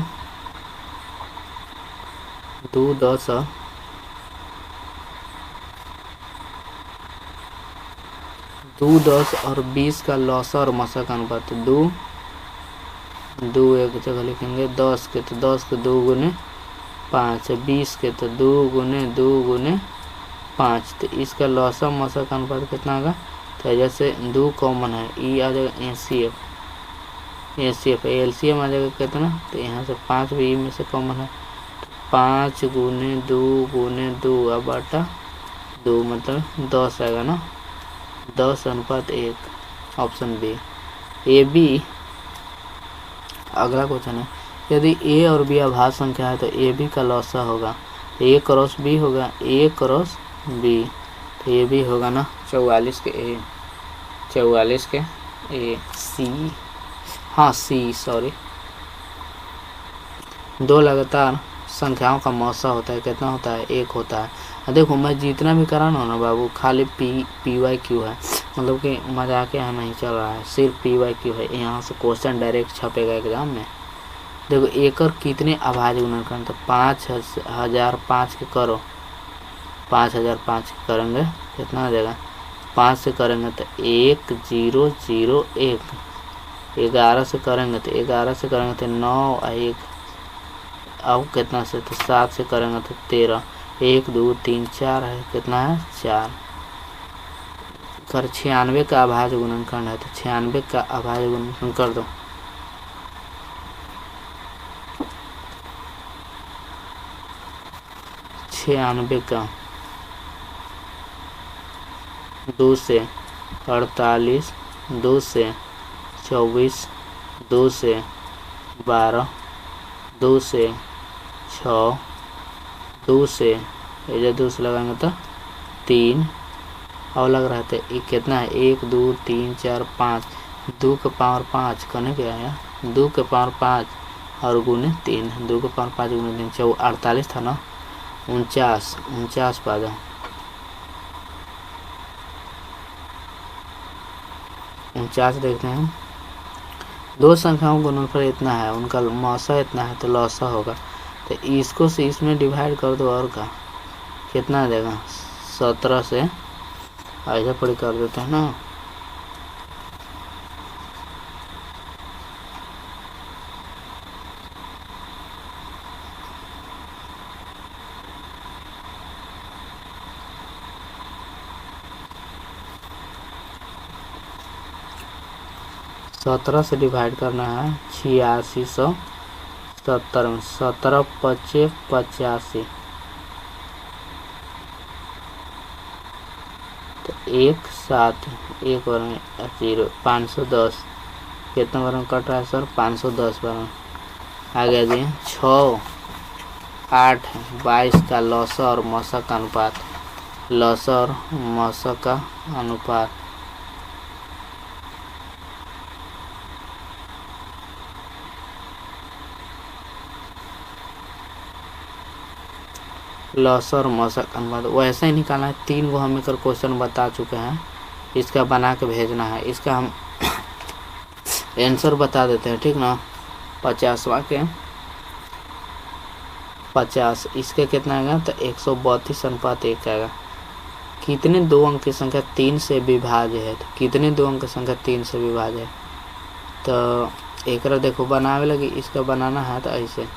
2 10 और 20 का लौसा और मसा का अनुपात, 2 एक जगह लिखेंगे, 10 के तो 10 के 2 गुने 5, 20 के तो 2 गुने 2 गुने 5। तो इसका लौसा मसा का अनुपात कितना होगा, तो जैसे 2 कॉमन है, ई आ जाएगा एसीएफ एलसीएम आ जाएगा कितना, तो यहाँ से 5 भी ई में से कॉमन है, 5 गुने 2 गुने 2 अब बटा 2 मतलब 10 आएगा ना, 10:1, ऑप्शन बी। ए बी अगला क्वेश्चन है, यदि ए और बी अभाज्य संख्या है तो ए बी का लौसा होगा, ए क्रॉस बी होगा, ए क्रॉस बी, तो ये भी होगा ना 44 के ए, 44 के ए सी, हाँ सी सॉरी। 2 लगातार संख्याओं का मौसा होता है, कितना होता है, 1 होता है। देखो मैं जितना भी करा ना बाबू, खाली पी वाई क्यू है, मतलब कि मजाक यहाँ नहीं चल रहा है, सिर्फ पी वाई क्यू है, यहाँ से क्वेश्चन डायरेक्ट छपेगा एग्जाम में। देखो एकर कितने अभाज्य गुणनखंड, तो 5005 के करो, 5005 के करेंगे कितना आ जाएगा, 5 से करेंगे तो 1001, 11 से करेंगे तो 11 से करेंगे तो 9 और 1, अब कितना से, तो 7 से करेंगे तो 13, 1 2 3 4 है, कितना है 4। कर 96 का अभाज्य गुणनखंड है, तो 96 का अभाज्य गुणनखंड कर दो, 96 का 2 से 48, 2 से 24, 2 से 12, 2 से 6, 2 से इधर 2 से लगाएंगे तो 3 और लग रहा था ये कितना है 1 2 3 4 5, 2 का पावर 5 करने क्या है 2 के पावर 5 और गुने 3, 2 के पावर 5 गुने 3 48 था ना 49 पा जाओ 49 देखते हैं। दो संख्याओं का गुणनफल इतना है, उनका मौसा इतना है तो लौसा होगा, तो इसको से इसमें डिवाइड कर दो और का कितना देगा 17 से ऐसा पढ़ी कर देते हैं ना। सत्रह से डिवाइड करना है 8670 में 17 25 85 तो 1 7 1 बार में 0 510 कितना बार में कट रहा है सर 510 बार में आ गया जी 6 8 22 का लौसा और मौसा का अनुपात, लौसा और मौसा का अनुपात लौसा और मौसा का अनुपात वैसे ही निकालना है। 3 को हम एक क्वेश्चन बता चुके हैं, इसका बना के भेजना है। इसका हम आंसर बता देते हैं ठीक ना। 50वां के 50 इसके कितना आएगा तो 132:1 आएगा। कितने दो अंक की संख्या 3 से विभाज्य है, तो कितने दो अंक की संख्या 3 से विभाज्य है तो एक देखो बनावे लगी, इसका बनाना है तो ऐसे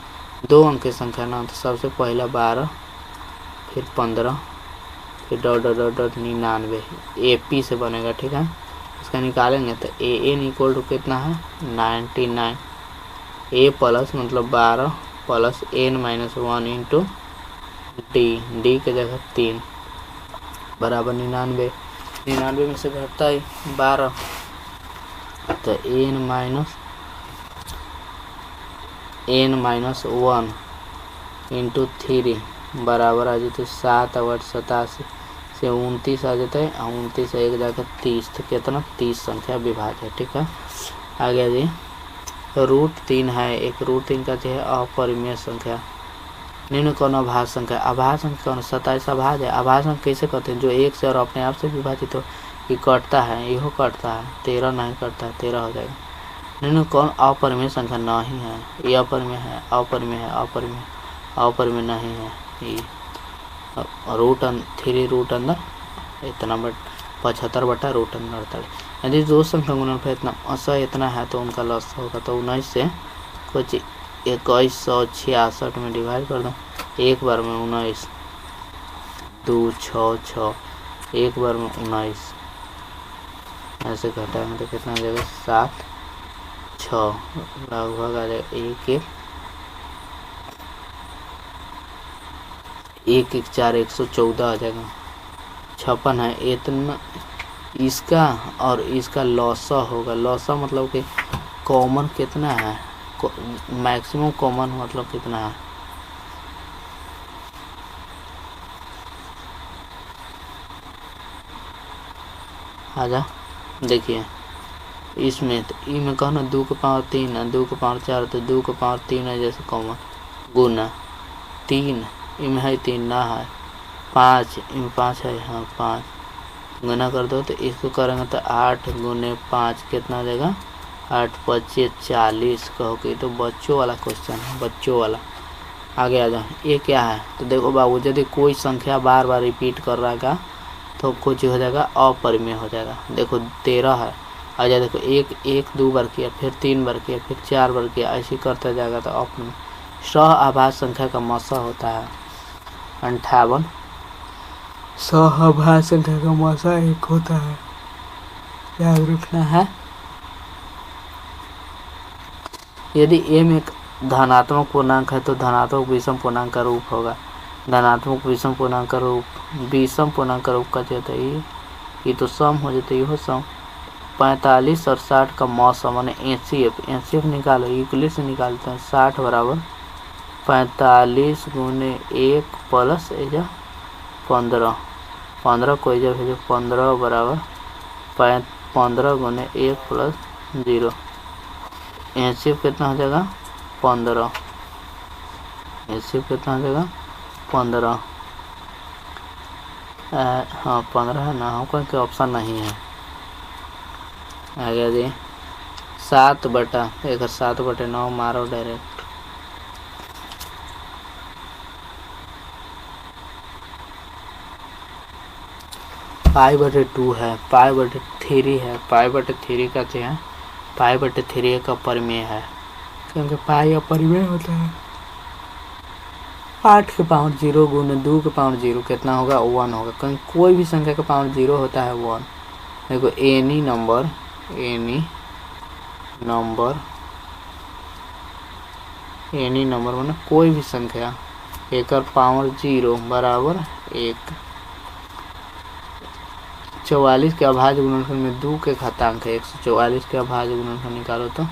2 अंक की संख्या ना, तो सबसे पहला 12 फिर 15 फिर dot dot dot dot 99 AP से बनेगा ठीक है। इसका निकालेंगे तो AN इक्वल टू कितना है 99, A प्लस मतलब 12 plus N minus 1 into D के जगह 3 बराबर 99 में से घटता है 12 तो N माइनस 1 इंटू 3 बराबर आ जाते 7 8 87 से 29 आ जाता है, 29 से 1 जाकर 30 तो कितना 30 संख्या विभाज्य है ठीक है। आ गया जी √3 है, एक √3 का है अपरिमेय संख्या। निम्न कौन अभाज्य संख्या, अभाज्य संख्या कौन 27 अभाज्य है। अभाज्य संख्या कैसे करते हैं जो 1 से और अपने आप से विभाजित हो, ये कटता है यहो कटता है 13 नहीं कटता है 13 हो जाएगा। निम्न कौन अपरिमेय संख्या नहीं है, ये अपरिमेय है अपरिमेय नहीं है, ये √3 रूट अंदर इतना 75 बटा √48। यदि दो संख्या गुणनफल इतना असह इतना है तो उनका लॉस होगा, तो 19 से कुछ 2166 में डिवाइड कर दो, एक बार में 19 2 6 6 एक बार में 19 ऐसे घटाएंगे तो कितना आ जाएगा 7 6 लगभग आ जाएगा 1 1 4 114 आ जाएगा। 56 है इतना इसका और इसका लॉसा होगा। लॉसा मतलब कि कॉमन कितना है, मैक्सिमम कॉमन मतलब कितना है आजा देखिए इसमें तो ई में कहना 2 के पावर 3 है 2 के पावर 4 तो 2 के पावर 3 है जैसे कॉमन गुना 3 इनमें है 3 ना है 5 इनमें 5 है हाँ 5 गुना कर दो तो इसको करेंगे तो 8 गुने 5 कितना आ जाएगा 8 25 40 कहो कि तो बच्चों वाला क्वेश्चन है बच्चों वाला। आगे आ जाओ ये क्या है तो देखो बाबू यदि कोई संख्या बार बार रिपीट कर रहा है तो कुछ हो जाएगा अपरिमेय हो जाएगा। देखो 13 है आ जाए देखो 1 2 बार किया फिर 3 बार किया फिर 4 बार किया ऐसे करते जाएगा तो अपरिमेय। सह आभाज्य संख्या का मौसा होता है 58। सह आभाज्य संख्या का मौसा 1 होता है, याद रखना है। यदि m एक धनात्मक पूर्णांक है तो धनात्मक विषम पूर्णांक का रूप होगा। धनात्मक विषम पूर्णांक का रूप विषम पूर्णांक का रूप का होता है ये तो सम हो जाते, ये सम 45 और 60 का मौसम माने एचसीएफ निकालो, यूक्लिड से निकालते हैं। 60 बराबर 45 गुने 1 प्लस 15, 15 को एजा भेजो, 15 बराबर 15 गुने 1 प्लस 0, एचसीएफ कितना हो जाएगा 15, एचसीएफ कितना हो जाएगा 15। हाँ 15 है ना, हमको कोई ऑप्शन नहीं है। आ गया जी 7/9 मारो डायरेक्ट। π/2 है, π/3 है, π/3 कहते हैं, π/3 का परिमेय है, क्योंकि पाई अपरिमेय होता है। 8 के पावर 0 गुने 2 के पावर 0 कितना होगा 1 होगा, क्योंकि कोई भी संख्या का पावर 0 होता है 1। देखो एनी नंबर माने कोई भी संख्या एक पावर 0 बराबर 1। 44 के अभाज्य गुणनफल में 2 के घातांक है, 144 के अभाज्य गुणनफल निकालो तो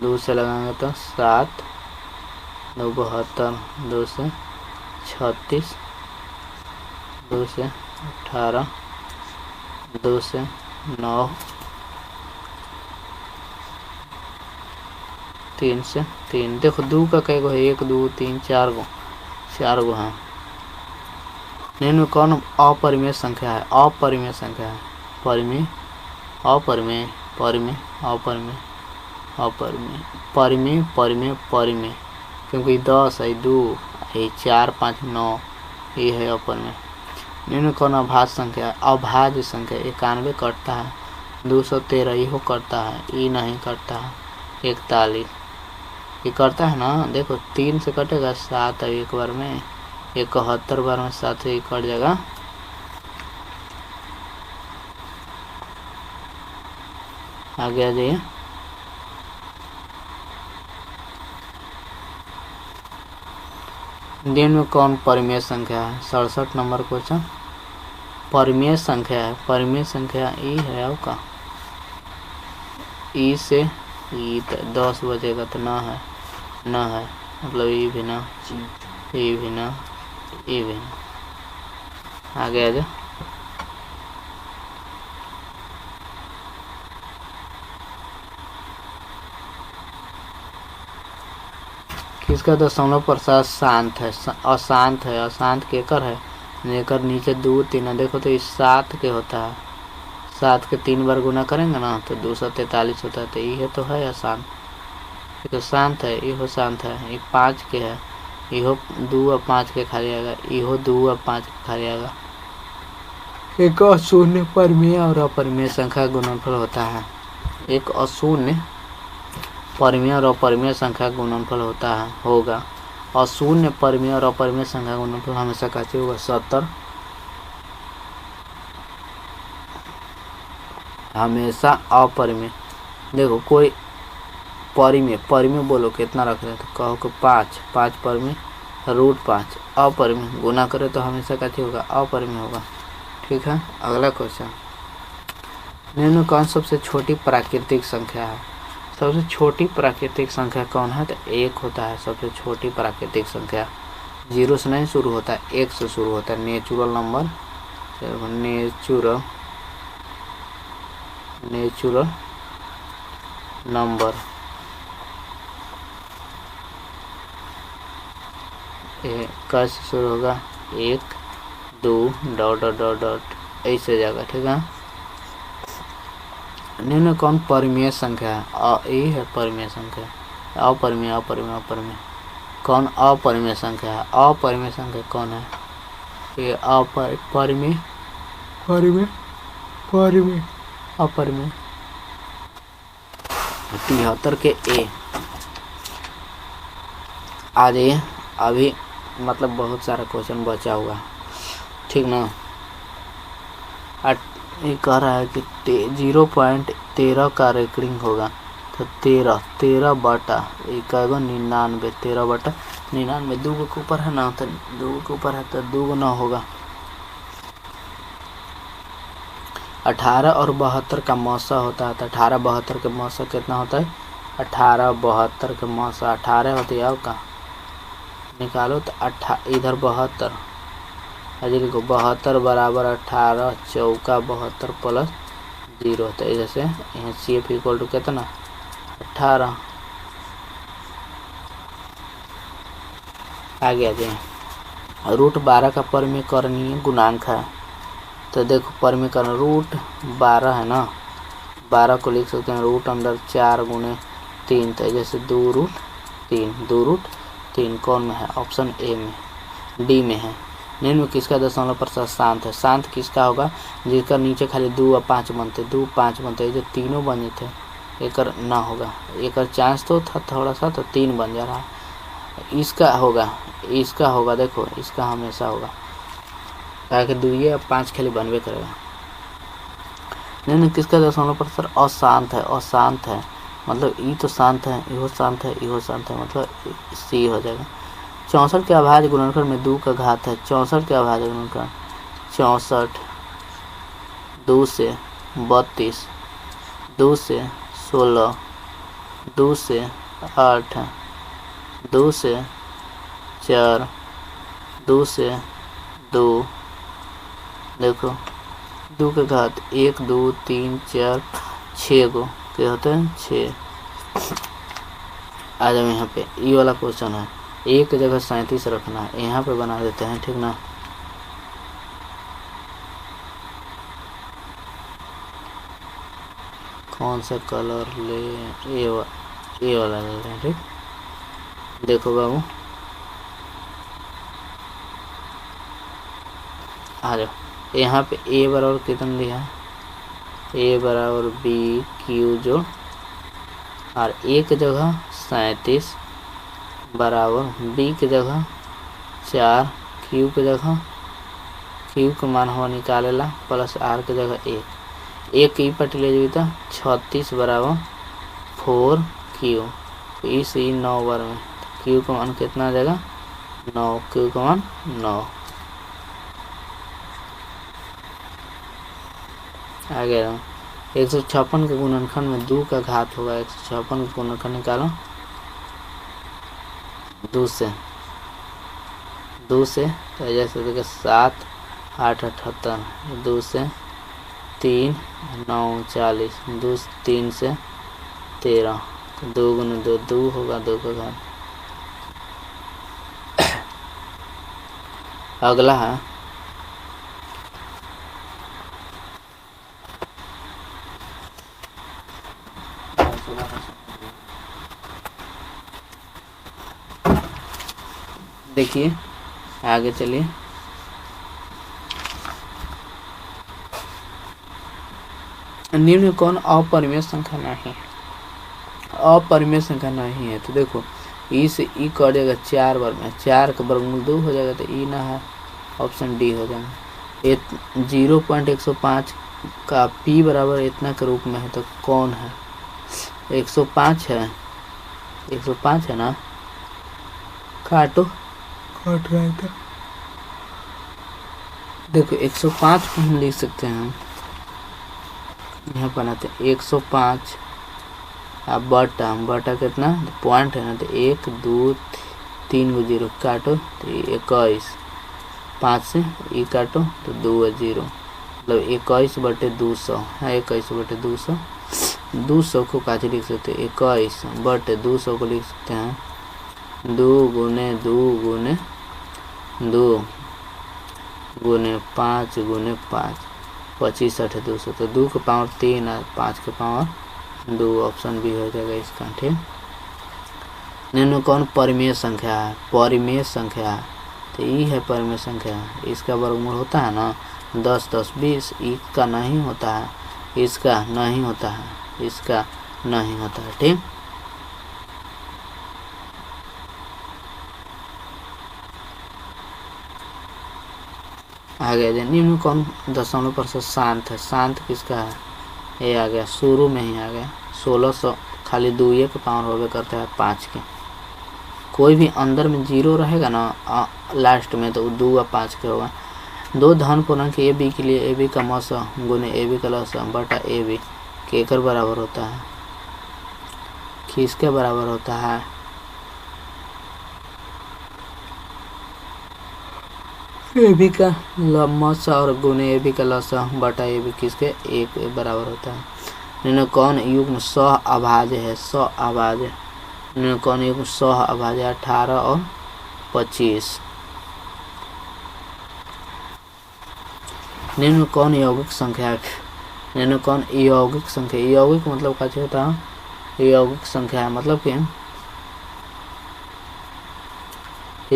2 से लगाएंगे तो 7, 2 72, 2 से 36, 2 से 18, 2 से 9, 3 से 3। देखो 2 का कई गो है, 1 2 3 4 गो है। निम्न में कौन अपरिमेय संख्या है? अपरिमेय संख्या है, परिमेय अपरिमेय, क्योंकि 10 है, 2 है, 4 5 9, ये है अपरिमेय। निम्न में कौन अभाज्य संख्या है? अभाज्य संख्या 91 कटता है, 213 ये कटता है, ये नहीं कटता है, 41 ये करता है ना। देखो 3 से कटेगा 7 है, एक बार में 71 बार में 7 से कट जाएगा। आ गया जी। दिन में कौन परिमेय संख्या है? 67 नंबर क्वेश्चन परिमेय संख्या है। परिमेय संख्या ई है आपका, ई से ई 10 बजेगा तो न है मतलब ई भी ना, ई भी ना। आ गया जो किसका दशमलव प्रसाद शांत है? अशांत है। अशांत केकर है? जेकर नीचे 2 3 देखो तो इस 7 के होता है, 7 के 3 बार गुना करेंगे ना तो 243 होता है, तो ये तो है अशांत, ये तो शांत है, ये शांत है। ये 5 के है, इहो 2 और 5 के खा जाएगा, इहो 2 और 5 के खा जाएगा। एक अशून्य परिमेय और अपरिमेय संख्या गुणनफल होता है। एक अशून्य परिमेय और अपरिमेय संख्या गुणनफल होगा। अशून्य परिमेय और अपरिमेय संख्या गुणनफल हमेशा कैसे होगा? 70 हमेशा अपरिमेय। देखो कोई परिमेय बोलो कितना रख रहे हैं तो कहो कि 5 परिमेय √5। अपरिमेय गुना करे तो हमेशा कैसे होगा? अपरिमेय होगा। ठीक है, अगला क्वेश्चन। निम्न में कौन सबसे छोटी प्राकृतिक संख्या है? सबसे छोटी प्राकृतिक संख्या कौन है? तो 1 होता है सबसे छोटी प्राकृतिक संख्या। 0 से नहीं शुरू होता है, 1 से शुरू होता है। नेचुरल नंबर कैसे शुरू होगा? 1 2 ... ऐसे जाएगा। ठीक है, निम्न में कौन परिमेय संख्या है? ये है परिमेय संख्या। अपरिमेय कौन अपरिमेय संख्या है? अपरिमेय संख्या कौन है? ये अपरिमेय अपरिमेय 73 के ए। आ जाइए, अभी मतलब बहुत सारा क्वेश्चन बचा हुआ, ठीक ना। ये कह रहा है कि 0.13 का रेकरिंग होगा, तो 13 बटा 99, 13/99 2 के ऊपर है ना, तो 2 के ऊपर है तो 2 गुना होगा। 18 और 72 का मौसा होता है, तो 18 72 का मौसा कितना होता है? 18 72 का मौसा 18 होती है, का निकालो तो इधर 72, अजी देखो 72 बराबर 18 चौका 72 प्लस 0 होता है। जैसे यहाँ सी एफ इक्वल टू कितना? 18। आगे आ जाए, रूट 12 का परिमेयकरणीय गुणांक है, तो देखो परिमेयकरण रूट 12 है ना, 12 को लिख सकते हैं रूट अंडर 4 गुणे 3, तो जैसे 2 रूट 3, 2 रूट 3 कौन में है? ऑप्शन ए में, डी में है। निम्न में किसका दशमलव प्रतिशत शांत है? शांत किसका होगा? जिसका नीचे खाली 2 और 5 बनते, 2 5 बनते, जो तीनों बने थे एक ना होगा, एक चांस तो था थोड़ा सा, तो 3 बन जा रहा है। इसका होगा, इसका होगा, देखो इसका हमेशा होगा, ताकि 2 या 5 खाली बनवे करेगा। नहीं किसका दशमलव प्रतिशत अशांत है? अशांत है मतलब ई तो शांत है, इहो शांत है, इहो शांत है, मतलब सी हो जाएगा। 64 के अभाज्य गुणनखंड में 2 का घात है। 64 के अभाज्य गुणनखंड 64, 2 से 32, 2 से 16, 2 से 8, 2 से 4, 2 से 2, देखो 2 के घात 1 2 3 4 6 को क्या होता है? 6। आ जाओ यहाँ पे, ये वाला क्वेश्चन है, एक जगह 37 रखना है, यहाँ पे बना देते हैं, ठीक ना। कौन सा कलर ले? ये वाला ले रहे हैं, ठीक। देखो बाबू, आ जाओ यहाँ पे ए बराबर कितना लिया है? ए बराबर बी क्यू जो, और एक जगह 37 बराबर बी की जगह 4, क्यू की जगह क्यू का मान हुआ निकालेला प्लस आर की जगह 1, एक ई पट ले जाइए तो 36 बराबर 4 क्यू, इस 9 बार में क्यू का मान कितना आ जाएगा? 9, क्यू का मान 9। आगे 156 के गुणनखंड में 2 का घात होगा, 156 का गुणनखंड निकालो 2 से तो जैसे देखिए 7 8 78, 2 से 3 9 40, 2 3 से 13, 2 गुने 2 2 होगा, 2 का घात। अगला है देखिए, आगे चलिए। निम्न में कौन अपरिमेय संख्या नहीं है? अपरिमेय संख्या नहीं है, तो देखो ई से ई कट जाएगा 4 बार में, 4 का वर्गमूल 2 हो जाएगा, तो ई ना है, ऑप्शन डी हो जाएगा। 0.105 का पी बराबर इतना के रूप में है, तो कौन है? 105 है, 105 है ना, काटो, काट रहा था, देखो 105 को हम लिख सकते हैं, यहाँ बनाते हैं 105 अब बटा कितना पॉइंट है ना, तो 1 2 3 को 0 काटो तो 21, 5 से ई काटो तो 2 0, मतलब 21/200 है, 21/200, 200 को काचे लिख सकते हैं, 21/200 को लिख सकते हैं 2 गुने 2 गुने 2 गुने 5 गुने 5, 25 8 200, तो 2 का पावर 3 और 5 का पावर 2, ऑप्शन बी हो जाएगा इसका, ठीक। निम्न में कौन परिमेय संख्या है? परिमेय संख्या है, तो ई है परिमेय संख्या, इसका वर्गमूल होता है ना 10 10 20, इसका नहीं होता है, इसका नहीं होता है, इसका नहीं होता है, ठीक। आगे निम्न में कौन दशमलव प्रतिशत शांत है? शांत किसका है? ये आ गया, शुरू में ही आ गया 1600, खाली 2 के पावर होवे करता है 5 के, कोई भी अंदर में 0 रहेगा ना लास्ट में, तो 2 और 5 के होगा। दो धन पूर्णांक ए बी के लिए ए बी का मौसा गुने ए बी का लसा बटा ए बी केकर बराबर होता है, किसके बराबर होता है? ए बी का मौसा और गुने ए बी का लसा बटा ए बी किसके एक बराबर होता है। निम्न कौन युग्म सह अभाज्य है? सह अभाज्य निम्न कौन युग्म सह अभाज्य 18 और 25। निम्न कौन यौगिक संख्या है? निम्न कौन यौगिक संख्या? यौगिक मतलब क्या होता है? यौगिक संख्या है मतलब कि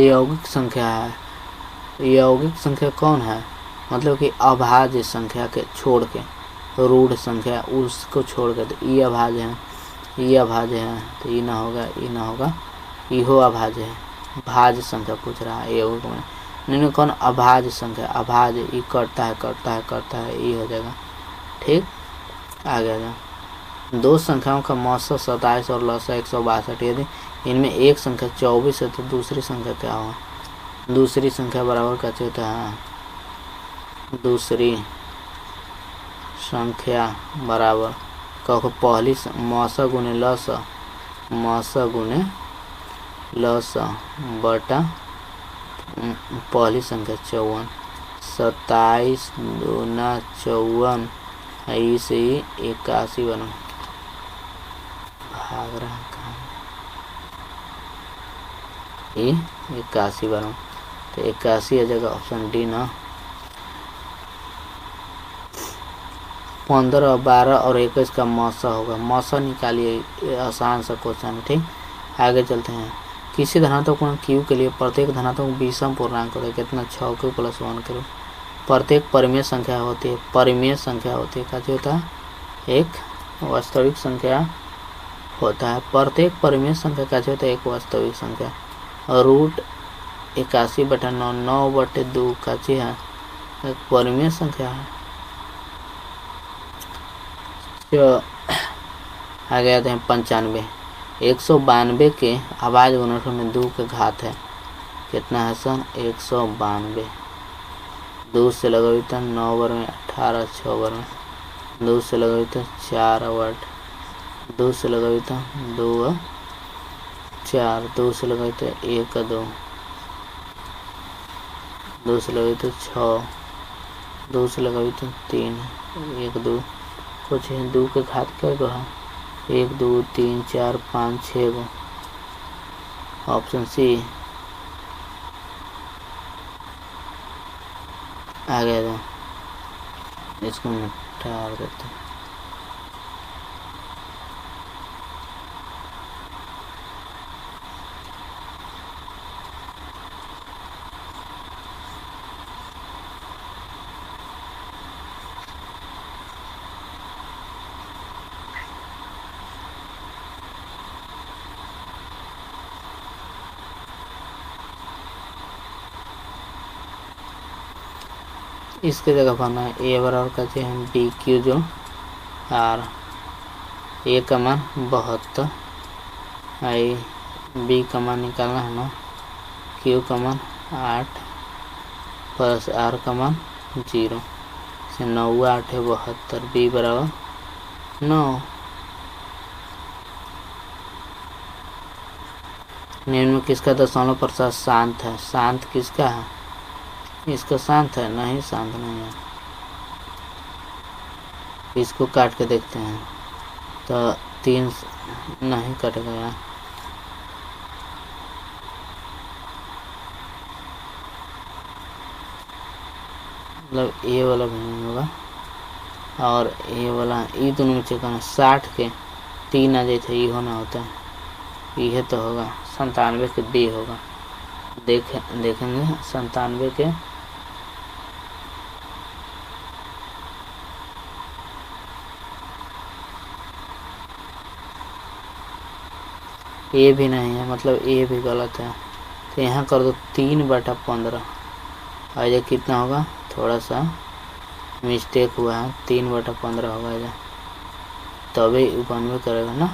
यौगिक संख्या है। यौगिक संख्या कौन है? मतलब कि अभाज्य संख्या के छोड़ के, रूढ़ संख्या उसको छोड़ के, तो ये अभाज्य है, ये अभाज्य है, तो ये ना होगा, ये ना होगा, इहो अभाज्य है। भाज्य संख्या पूछ रहा है यौगिक में। निम्न कौन अभाज्य संख्या? अभाज्य ये करता है, ये हो जाएगा। ठीक, आ गया। दो संख्याओं का मौसा 27 और लसा 162। यदि इनमें एक संख्या 24 है तो दूसरी संख्या क्या होगा? दूसरी संख्या बराबर कैसे होता है? दूसरी संख्या बराबर कहो पहली मौसा गुने लसा, मौसा गुने लसा बटा पहली संख्या 54। 27 दूना 54 ऐसे 81 बनो। भाग रहा कहाँ? ये 81 बनो, तो 81 आ जाएगा ऑप्शन डी ना। 15, 12 और 21 का मौसा होगा। मौसा निकालिए, आसान सा क्वेश्चन है। ठीक, आगे चलते हैं। किसी धनात्मक पूर्णांक q के लिए प्रत्येक धनात्मक विषम पूर्णांक होता है कितना? 6q + 1 करो। प्रत्येक परिमेय संख्या होती है, परिमेय संख्या होती है, क्या होता है? एक वास्तविक संख्या होता है। प्रत्येक परिमेय संख्या क्या होता है? एक वास्तविक संख्या। रूट 81/9 9/2 का है, एक परिमेय संख्या है। आगे आते हैं 95। 192 के अभाज्य गुणनफल में 2 के घात है कितना है सर? 192। 2 से लगावी तो 9 बार में 18, 6 बार में 2 से लगावी तो 4 और 8, 2 से लगावी तो 2 4, 2 से लगावी तो 1 2, 2 से लगावी तो 6, 2 से लगावी तो 3, 1 2 कुछ है। 2 के घात क्या कहा? 1 2 3 4 5 6 गो। ऑप्शन सी आ गया था। इसको मिटा देते हैं। इसके जगह पाना है ए बराबर कहते हैं बी क्यू जो आर। ए का मान 72, आई बी का मान निकालना है ना, क्यू का मान 8 प्लस आर का मान 0 से 9 8 है 72, बी बराबर 9। निम्न में किसका दशमलव प्रसाद शांत है? शांत किसका है? इसका शांत है? नहीं, शांत नहीं है। इसको काट के देखते हैं तो 3 नहीं कट गया। मतलब ए वाला भी नहीं होगा और ए वाला, ये दोनों में चेक करना। 60 के 3 आ जाए ये होना होता है, यह तो होगा 97 के बी होगा। देखेंगे 97 के ए भी नहीं है, मतलब ए भी गलत है। तो यहाँ कर दो 3/15 और ये कितना होगा? थोड़ा सा मिस्टेक हुआ है, 3/15 होगा ये, तभी 92 करेगा ना।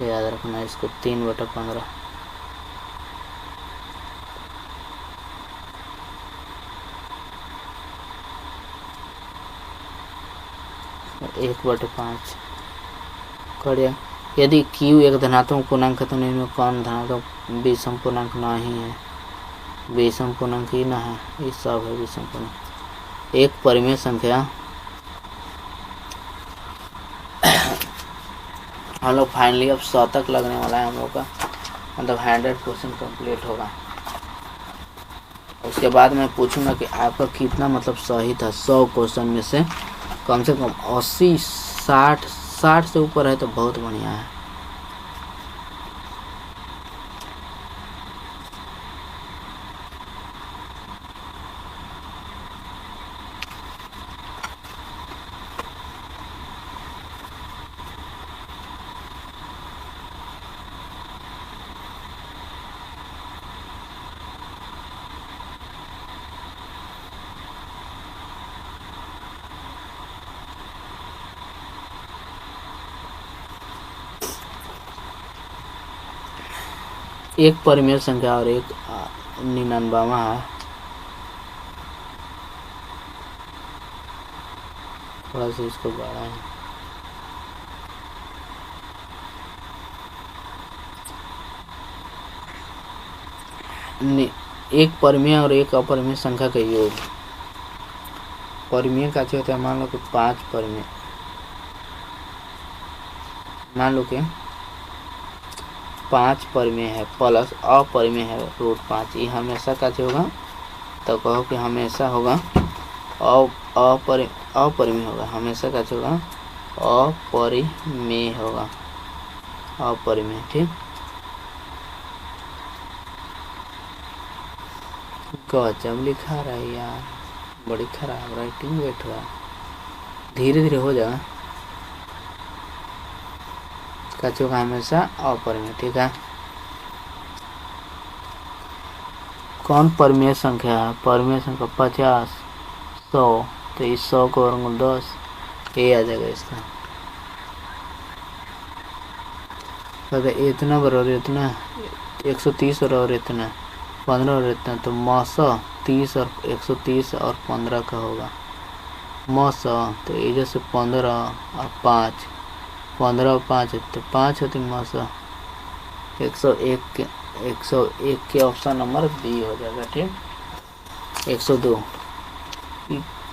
याद रखना इसको 3/15। 1/5 कड़िया। यदि q एक धनात्मक पूर्णांक है तो इनमें कौन धनात्मक विषम पूर्णांक नहीं है? विषम पूर्णांक ही ना है, ये सब है विषम पूर्णांक। एक परिमेय संख्या, हम लोग फाइनली अब 100 तक लगने वाला है हम लोग का, मतलब 100% कंप्लीट होगा। उसके बाद मैं पूछूंगा कि आपका कितना मतलब सही था 100 क्वेश्चन में से कम 80 60 से ऊपर है तो बहुत बढ़िया है। एक परिमेय संख्या और एक 99वां है। थोड़ा सा इसको बढ़ाएं। एक परिमेय और एक अपरिमेय संख्या का योग। परिमेय का होता है, मान लो कि 5 परिमेय, मान लो कि 5 परिमेय है प्लस अपरिमेय है √5, ये हमेशा का होगा, तो कहो कि हमेशा होगा अपरिमेय होगा, हमेशा का होगा अपरिमेय होगा, अपरिमेय। ठीक, गजब लिखा रहा है यार, बड़ी खराब राइटिंग बैठ रहा है, धीरे धीरे हो जाएगा। का होगा हमेशा अपरिमेय। ठीक है, कौन परिमेय संख्या है? परिमेय संख्या 50 100, तो इस 100 को वर्गमूल 10, ये आ जाएगा इसका। इतना बराबर इतना, 130 बराबर इतना, 15 और इतना, तो 30 और 130 और 15 का होगा 100, तो ये जैसे 15 और 5, 15 और 5 तो 5 होती 101 के ऑप्शन नंबर बी हो जाएगा। ठीक, 102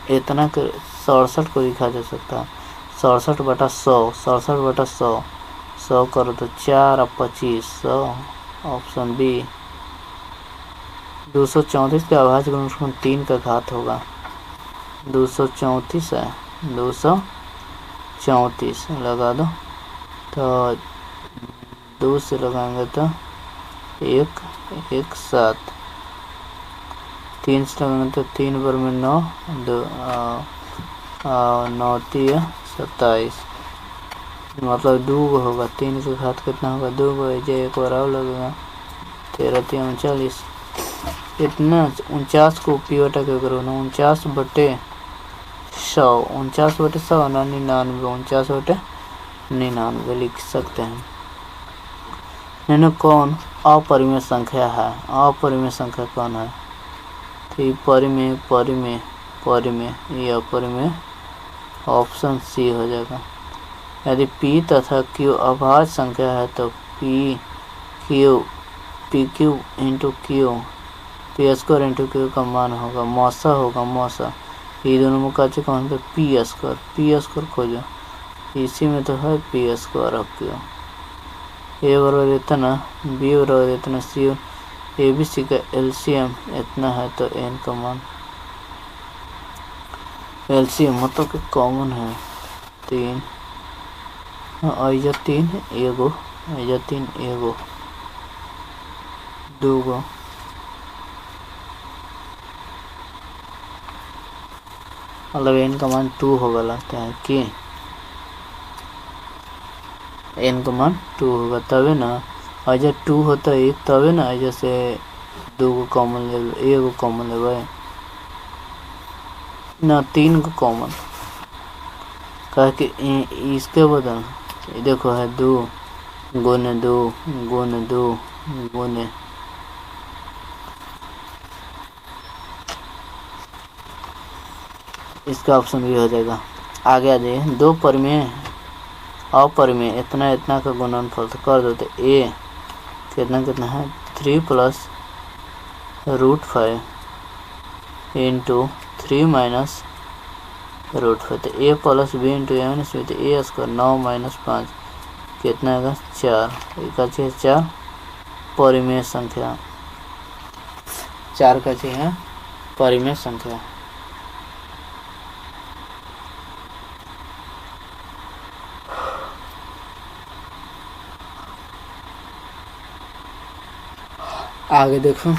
इतना कर 67 को लिखा जा सकता है, 67/100, 67/100, 100 करो तो 4 और 25, 100, ऑप्शन बी। 234 का अभाज्य गुणनखंड 3 का घात होगा, 234 है, 234 लगा दो, तो 2 से लगाएंगे तो 1 1 7, 3 से लगाएंगे तो 3 बार में 9, 9 3 27, मतलब 2 होगा, 3 का घात कितना होगा 2, एक बार और लगेगा 13 3 39, इतना 49 को पी बटा क्या करो ना, 49/100, 49/100 ना 99, 49/99 लिख सकते हैं। इन्हें कौन अपरिमेय संख्या है? अपरिमेय संख्या कौन है? तो ये परिमेय परिमेय परिमेय, ये अपरिमेय, ऑप्शन सी हो जाएगा। यदि p तथा q अभाज्य संख्या है तो PQ into Q, P² into Q का मान होगा मौसा होगा, मौसा। ये दोनों में कच्चे कौन पे P² खोजो, इसी में तो है P² और Q। ए बराबर इतना, बी बराबर इतना, सी ए बी सी का एलसीएम इतना है, तो एन का मान एलसीएम मतलब कि कॉमन है 3, आइजा 3 एगो, आइजा 3 एगो, 2 गो, मतलब एन का मान 2 होगा, लगता है कि एन का मान 2 होगा, तबे ना आइजा 2 होता है तबे ना आइजा से 2 को कॉमन ले, एगो कॉमन ले ना, 3 को कॉमन, कह कि इसके बदल देखो है 2 गुने 2 गुने 2 गुने, इसका ऑप्शन भी हो जाएगा आगे आ जाइए, दो परिमेय अपरिमेय इतना इतना का गुणनफल तो कर दो, तो ए कितना कितना है 3 प्लस √5 इंटू 3 माइनस √5, तो ए प्लस बी इंटू ए माइनस बी, तो ए स्क्वायर 9 माइनस 5 कितना आएगा 4, एक अच्छी 4 परिमेय संख्या, 4 का अच्छी है परिमेय संख्या। आगे देखो,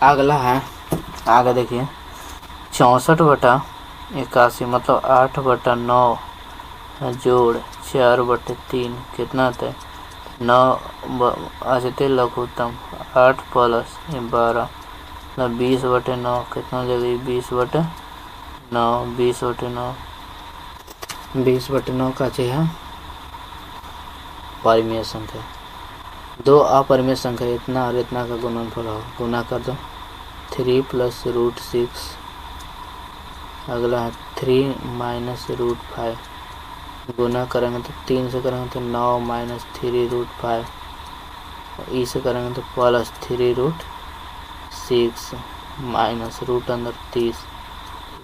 अगला है, आगे देखिए 64/81 मतलब 8/9 जोड़ 4/3 कितना आता है 9 अजते लघुत्तम 8 प्लस 12 मतलब 20/9 कितना हो जाएगा 20/9 20/9 20/9 का चाहिए परिमेय संख्या। दो अपरिमेय संख्या इतना और इतना का गुणनफल हो, गुना कर दो 3 प्लस √6, अगला है 3 माइनस √5, गुना करेंगे तो 3 से करेंगे तो 9 माइनस 3√5, ई से करेंगे तो प्लस 3√6 माइनस √30,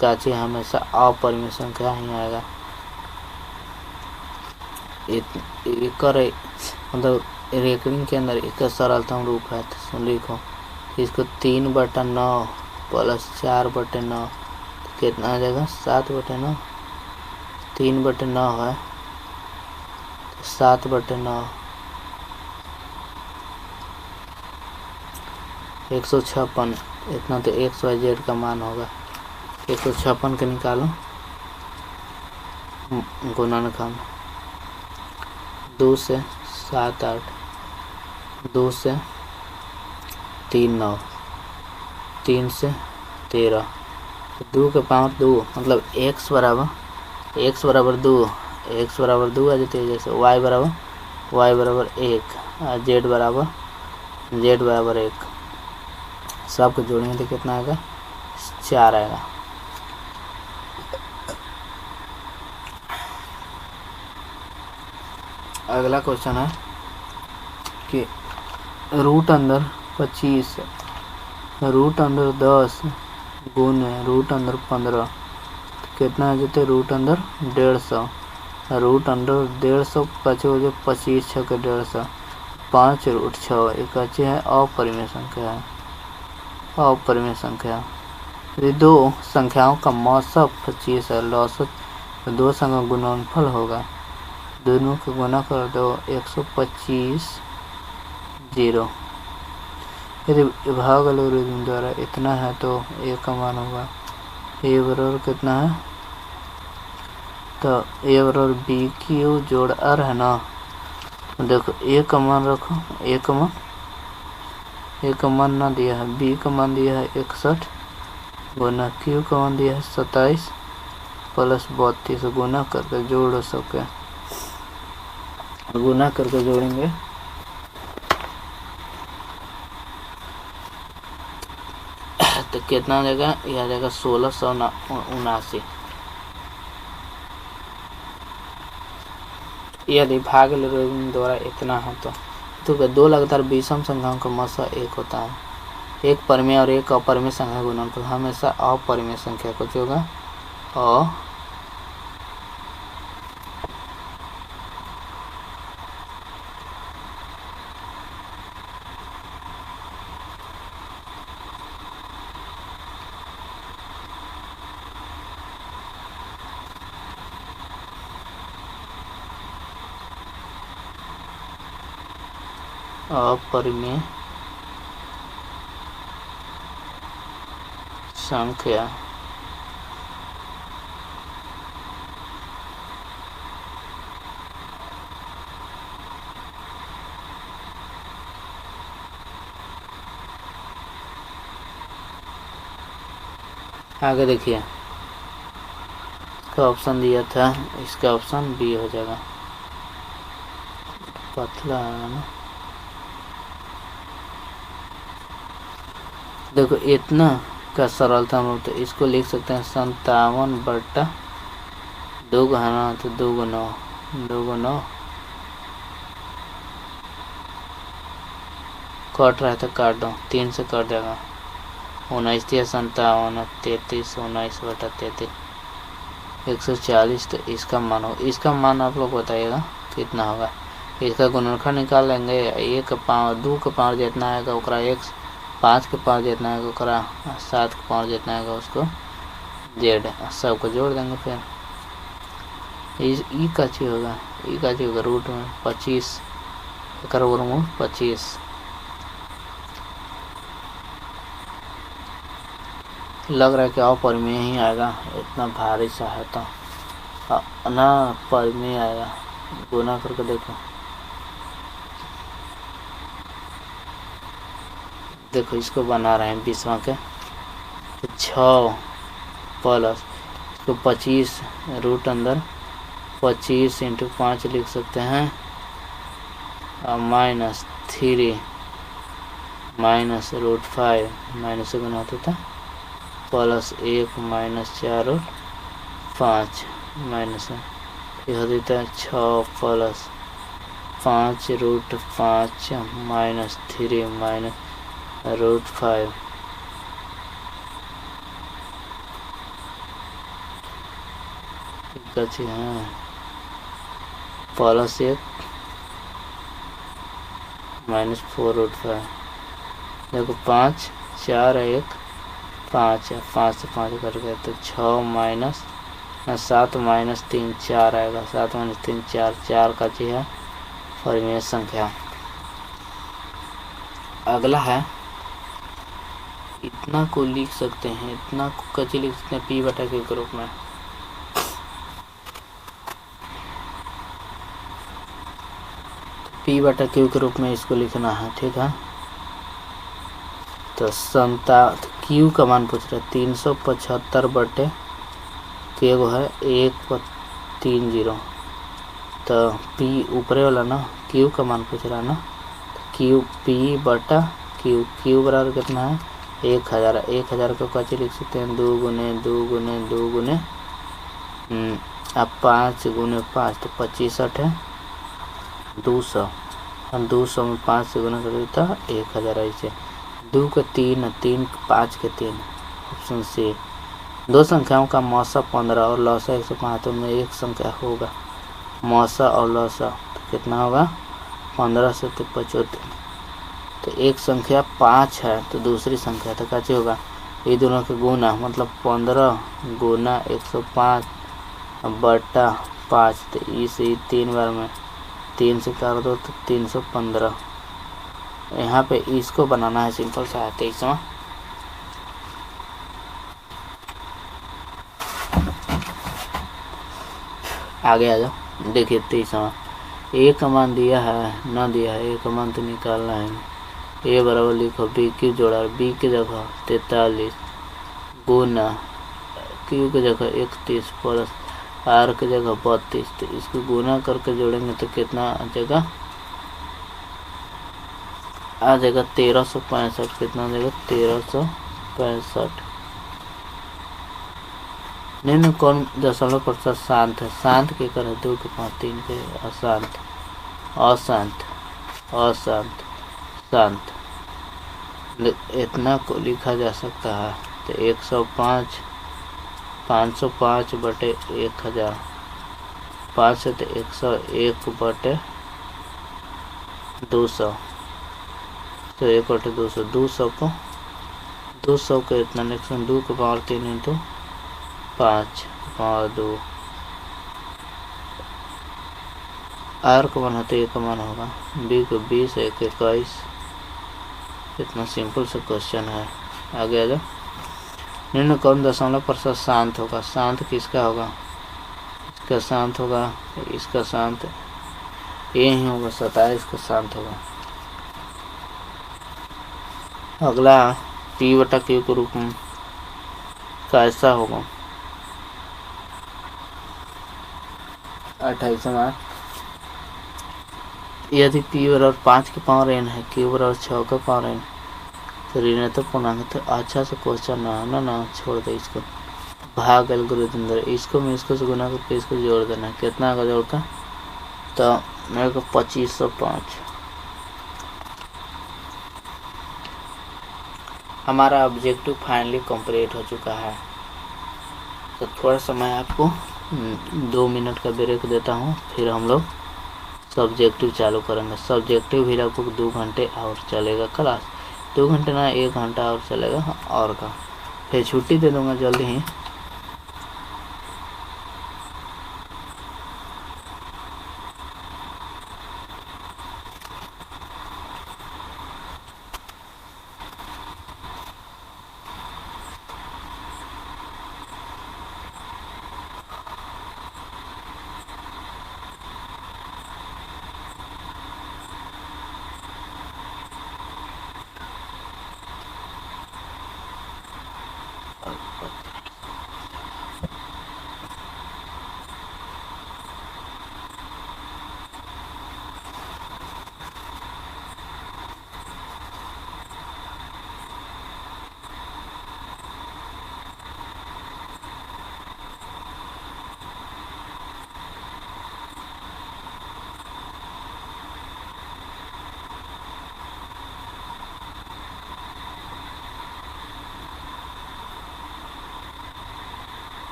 काची हमेशा अपरिमेय संख्या ही आएगा। मतलब रेकरिंग के अंदर एक सरलतम रूप है, तो लिखो इसको 3/9 प्लस 4/9 तो कितना आ जाएगा 7/9, 3/9 है तो 7/9 156 इतना, तो XYZ का मान होगा 156 के निकालो गुणनखंड 2 से 7 8, 2 से 3 9, 3 से 13, 2 के पावर 2 मतलब x बराबर 2, x बराबर 2 आ जाती है, जैसे y बराबर 1 और z बराबर 1, सबको जोड़ेंगे तो कितना आएगा 4 आएगा। अगला क्वेश्चन है कि रूट अंदर 25 रूट अंदर 10 गुने रूट अंदर 15 तो कितना आ जाते रूट अंदर 150, रूट अंदर 150 कचे हो जाए 25 6 के 150, 5√6 एक अच्छी है अपरिमेय संख्या है, अपरिमेय संख्या। यदि दो संख्याओं का मौसम 25 है, लौसत तो दो संख्या गुणनफल होगा, दोनों को गुना कर दो 125 0। यदि भाग एल्गोरिथम द्वारा इतना है तो ए का मान होगा ए बराबर कितना है, तो ए बराबर BQ जोड़ R है ना, देखो ए का मान रखो, ए का मान ना दिया है, बी का मान दिया है 61 गुना Q का मान दिया है 27 प्लस 32 गुना करके जोड़ सके, गुना करके जोड़ेंगे तो कितना आ जाएगा, यह आ जाएगा 1679। यदि भाग द्वारा इतना है तो दो लगातार विषम संख्याओं का मौसा 1 होता है, एक परिमेय और एक अपरिमेय संख्या गुणनफल हमेशा अपरिमेय संख्या को जो होगा अपरिमेय संख्या आगे देखिए इसका ऑप्शन दिया था, इसका ऑप्शन बी हो जाएगा। पतला है ना, देखो इतना का सरलता हम तो इसको लिख सकते हैं 57/2 घना तो 2 गुना 2 गुना कट रहा है तो काट दो, 3 से कट जाएगा। 19 57 33 19/33 140। तो इसका मान हो, इसका मान आप लोग बताइएगा कितना होगा। इसका गुणनखंड निकाल लेंगे, 1 पावर 2 के पावर जितना आएगा ओकरा 1, 5 के पावर जितना आएगा ओकरा 7 के पावर जितना आएगा उसको जेड, सबको जोड़ देंगे। फिर ई का चीज होगा, ई का चीज होगा रूट में 25 कर 25 लग रहा है कि अपरिमेय ही आएगा, इतना भारी सा है तो ना परिमेय आएगा। गुना करके देखो, देखो इसको बना रहे हैं 20वां के 6 प्लस इसको 25 रूट अंदर 25 × 5 लिख सकते हैं -3 -√5 माइनस से गुना होता था +1 -4 और 5 माइनस यह देता है 6 + 5 √5 -3 -√5 कच्ची है +1 -4√5। देखो 5 4 1 5 है, 5 से 5 कर गए तो 6 7 -3 4 आएगा। 7 - 3 4, 4 का चीज है परिमेय संख्या। अगला है इतना को लिख सकते हैं, इतना को कच्ची लिख सकते हैं P/Q के रूप में। P/Q के रूप में इसको लिखना है, ठीक है। तो Q का मान पूछ रहे 375/K वो है 1/30। तो P ऊपरे वाला ना Q का मान पूछ रहा है ना, Q P/Q, Q बराबर कितना है 1000। 1000 को कैसे लिख सकते हैं 2 × 2 × 2 × अब 5 × 5 तो 25 है 200 और 200 में 5 से गुना कर देता 1000। ऐसे 2 के 3 3 5 के 3 ऑप्शन सी। दो संख्याओं का मौसा 15 और लौसा 105 तो में एक संख्या होगा मौसा और लौसा तो कितना होगा 15 से 75। तो एक संख्या 5 है तो दूसरी संख्या तो कैसे होगा ये दोनों के गुना, मतलब 15 गुना 105/5। तो इसे 3 बार में 3 से कर दो तो 315। यहाँ पे इसको बनाना है सिंपल सा है 23वां। आगे आ जाओ, देखिए 23वां ए का मान दिया है ना दिया है, ए का मान तो निकालना है। ए बराबर लिखो बी क्यू जोड़ा बी की जगह 43 गुना क्यू की जगह 31 प्लस आर की जगह 32। तो इसको गुना करके जोड़ेंगे तो कितना आ जाएगा 1365। कितना आ जाएगा 1365। नहीं कौन दशमलव प्रतिशत शांत है, शांत के कर 2 के 5 3 के अशांत अशांत अशांत शांत। इतना को लिखा जा सकता है तो 105 505/1000 5 है तो 101/200 तो 1/200 200 को इतना लिखें 2 के पावर 3 × 5 पावर 2 आर का मान है तो ए का मान होगा, बी को 20, 1 21। इतना सिंपल सा क्वेश्चन है। आगे आ जाओ। निम्न कौन दशमलव प्रतिशत शांत होगा? शांत किसका होगा? इसका शांत होगा, इसका शांत ये ही होगा, 27 का शांत होगा। अगला पी बटा क्यू के रूप में कैसा होगा? 28 यदि पी बराबर 5 के पावर n है, क्यू बराबर 6 का पावर n, तो ऋणात्मक पूर्णांक। तो अच्छा से क्वेश्चन ना छोड़ दे इसको। भाग एल्गोरिथम द्वारा इसको मैं इसको से गुना करके इसको जोड़ देना है। कितना का जोड़ का? तो मेरे को 2505। हमारा ऑब्जेक्टिव फाइनली कंप्लीट हो चुका है। तो थोड़ा सा मैं आपको 2 मिनट का ब्रेक देता हूँ, फिर हम लोग सब्जेक्टिव चालू करेंगे। सब्जेक्टिव भी लगभग 2 घंटे और चलेगा क्लास। 2 घंटे ना, 1 घंटा और चलेगा और का, फिर छुट्टी दे दूंगा जल्दी ही।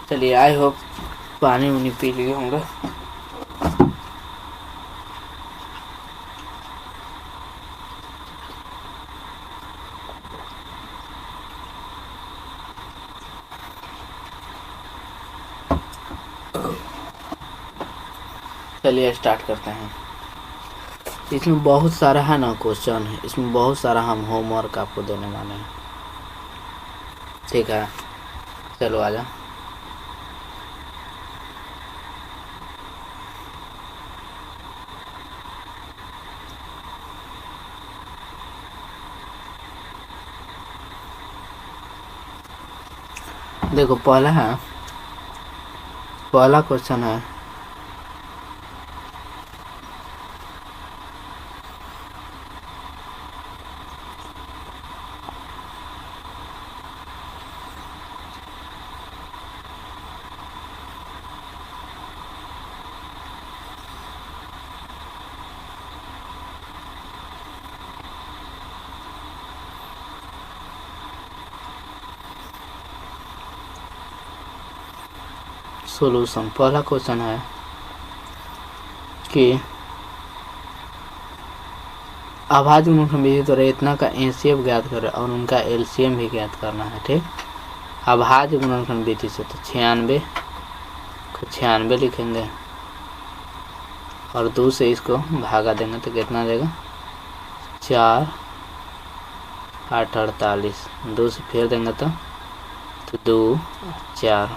चलिए, आई होप पानी उनी पी लिए होंगे। चलिए स्टार्ट करते हैं। इसमें बहुत सारा है ना क्वेश्चन है, इसमें बहुत सारा हम होमवर्क आपको देने वाले हैं। ठीक है, चलो आजा। देखो पहला क्वेश्चन है, सॉल्यूशन। पहला क्वेश्चन है कि अभाज्य गुणनखंड विधि द्वारा इतना का एचसीएफ ज्ञात करें और उनका एलसीएम भी ज्ञात करना है। ठीक, अभाज्य गुणनखंड विधि से तो 96 को 96 लिखेंगे और 2 से इसको भागा देंगे तो कितना आ जाएगा 4 8 48, 2 से फेर देंगे तो 2 4,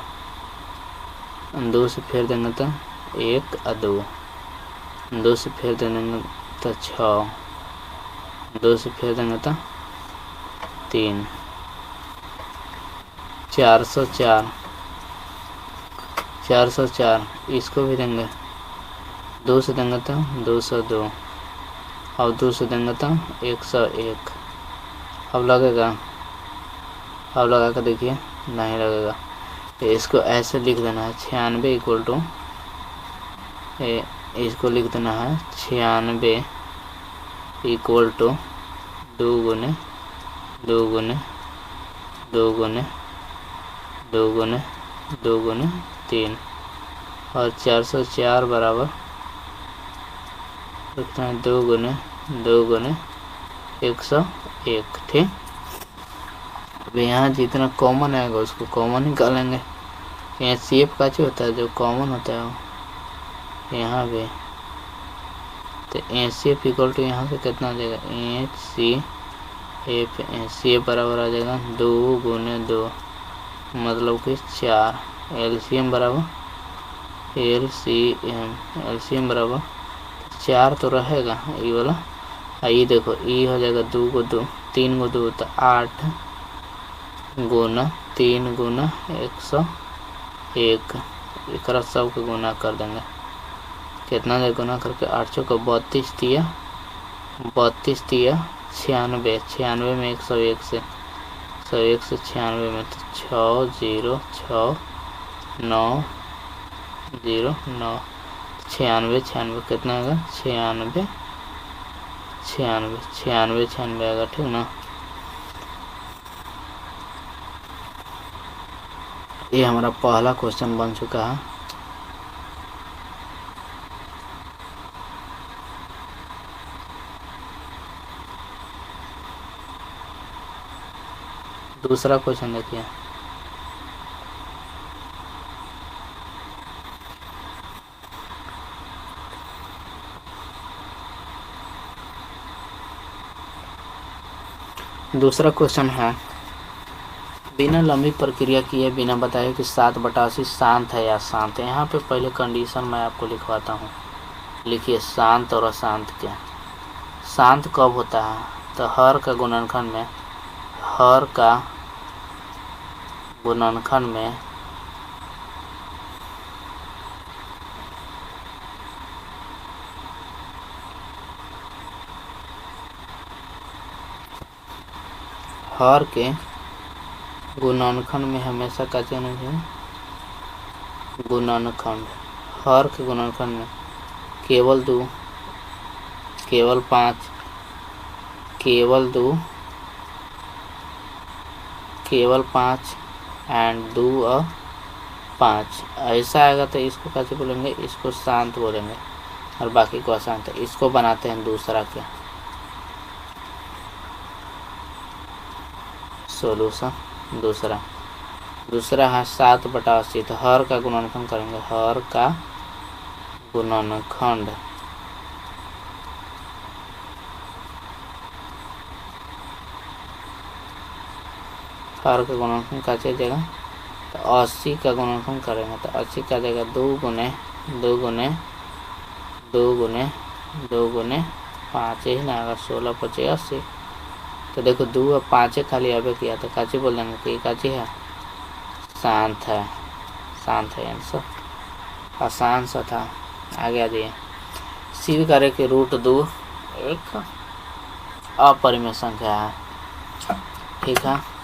2 से फेर देंगे तो 1 और 2, 2 से फेर देंगे तो 6, 2 से फेर देंगे तो 3, 404, 404, इसको भी देंगे 2 से देंगे तो 202 और 2 से देंगे तो 101। अब लगेगा, अब लगा कर देखिए, नहीं लगेगा। तो इसको ऐसे लिख देना है 96 इक्वल टू, इसको लिख देना है 96 इक्वल टू 2 गुने 2 गुने 2 गुने 2 गुने 2 गुने 3 और 404 बराबर लिखना है 2 गुने 2 गुने 101। ठीक, अब यहाँ जितना कॉमन आएगा उसको कॉमन निकालेंगे। यहाँ सीएफ का जो होता है, जो कॉमन होता है वो यहाँ पे, तो एचसीएफ इक्वल टू यहाँ से कितना आ जाएगा एचसीएफ बराबर आ जाएगा 2 गुने 2 मतलब कि 4। एलसीएम बराबर एलसीएम बराबर 4 तो रहेगा ये वाला, ये देखो ये हो जाएगा 2 को 2, 3 को 2 तो 8 गुना 3 गुना 101, एक सब को गुना कर देंगे, कितना देर गुना करके 800 को 32 दिया 96, 96 में 101 से 101 से 96 में तो 606 909, 96 कितना आएगा 96 आएगा। ठीक ना, ये हमारा पहला क्वेश्चन बन चुका है। दूसरा क्वेश्चन देखिए, दूसरा क्वेश्चन है बिना लंबी प्रक्रिया किए बिना बताए कि 7/80 शांत है या शांत है। यहाँ पे पहले कंडीशन मैं आपको लिखवाता हूँ। लिखिए शांत और अशांत के। शांत कब होता है तो हर का गुणनखंड में, हर का गुणनखंड में हर के गुणनखंड में हमेशा का चिन्ह है गुणनखंड, हर के गुणनखंड में केवल 2, केवल 5, केवल 2, केवल 5 एंड 2 और 5 ऐसा आएगा तो इसको कैसे बोलेंगे, इसको शांत बोलेंगे और बाकी को अशांत। इसको बनाते हैं दूसरा के सॉल्यूशन। दूसरा है 7/80, तो हर का गुणनखंड करेंगे, हर का गुणनखंड हर का गुणनखंड का जाएगा तो 80 का गुणनखंड करेंगे तो 80 का जाएगा 2 गुने 2 गुने 2 गुने 2 गुने 5 ही ना आएगा 16 5 80। तो देखो 2 और 5 खाली आवे किया तो काची बोल देंगे कि काची है शांत है, शांत है आंसर। आसान सा था। आगे आ जाइए, सिद्ध करें कि √2 एक अपरिमेय संख्या है। ठीक है।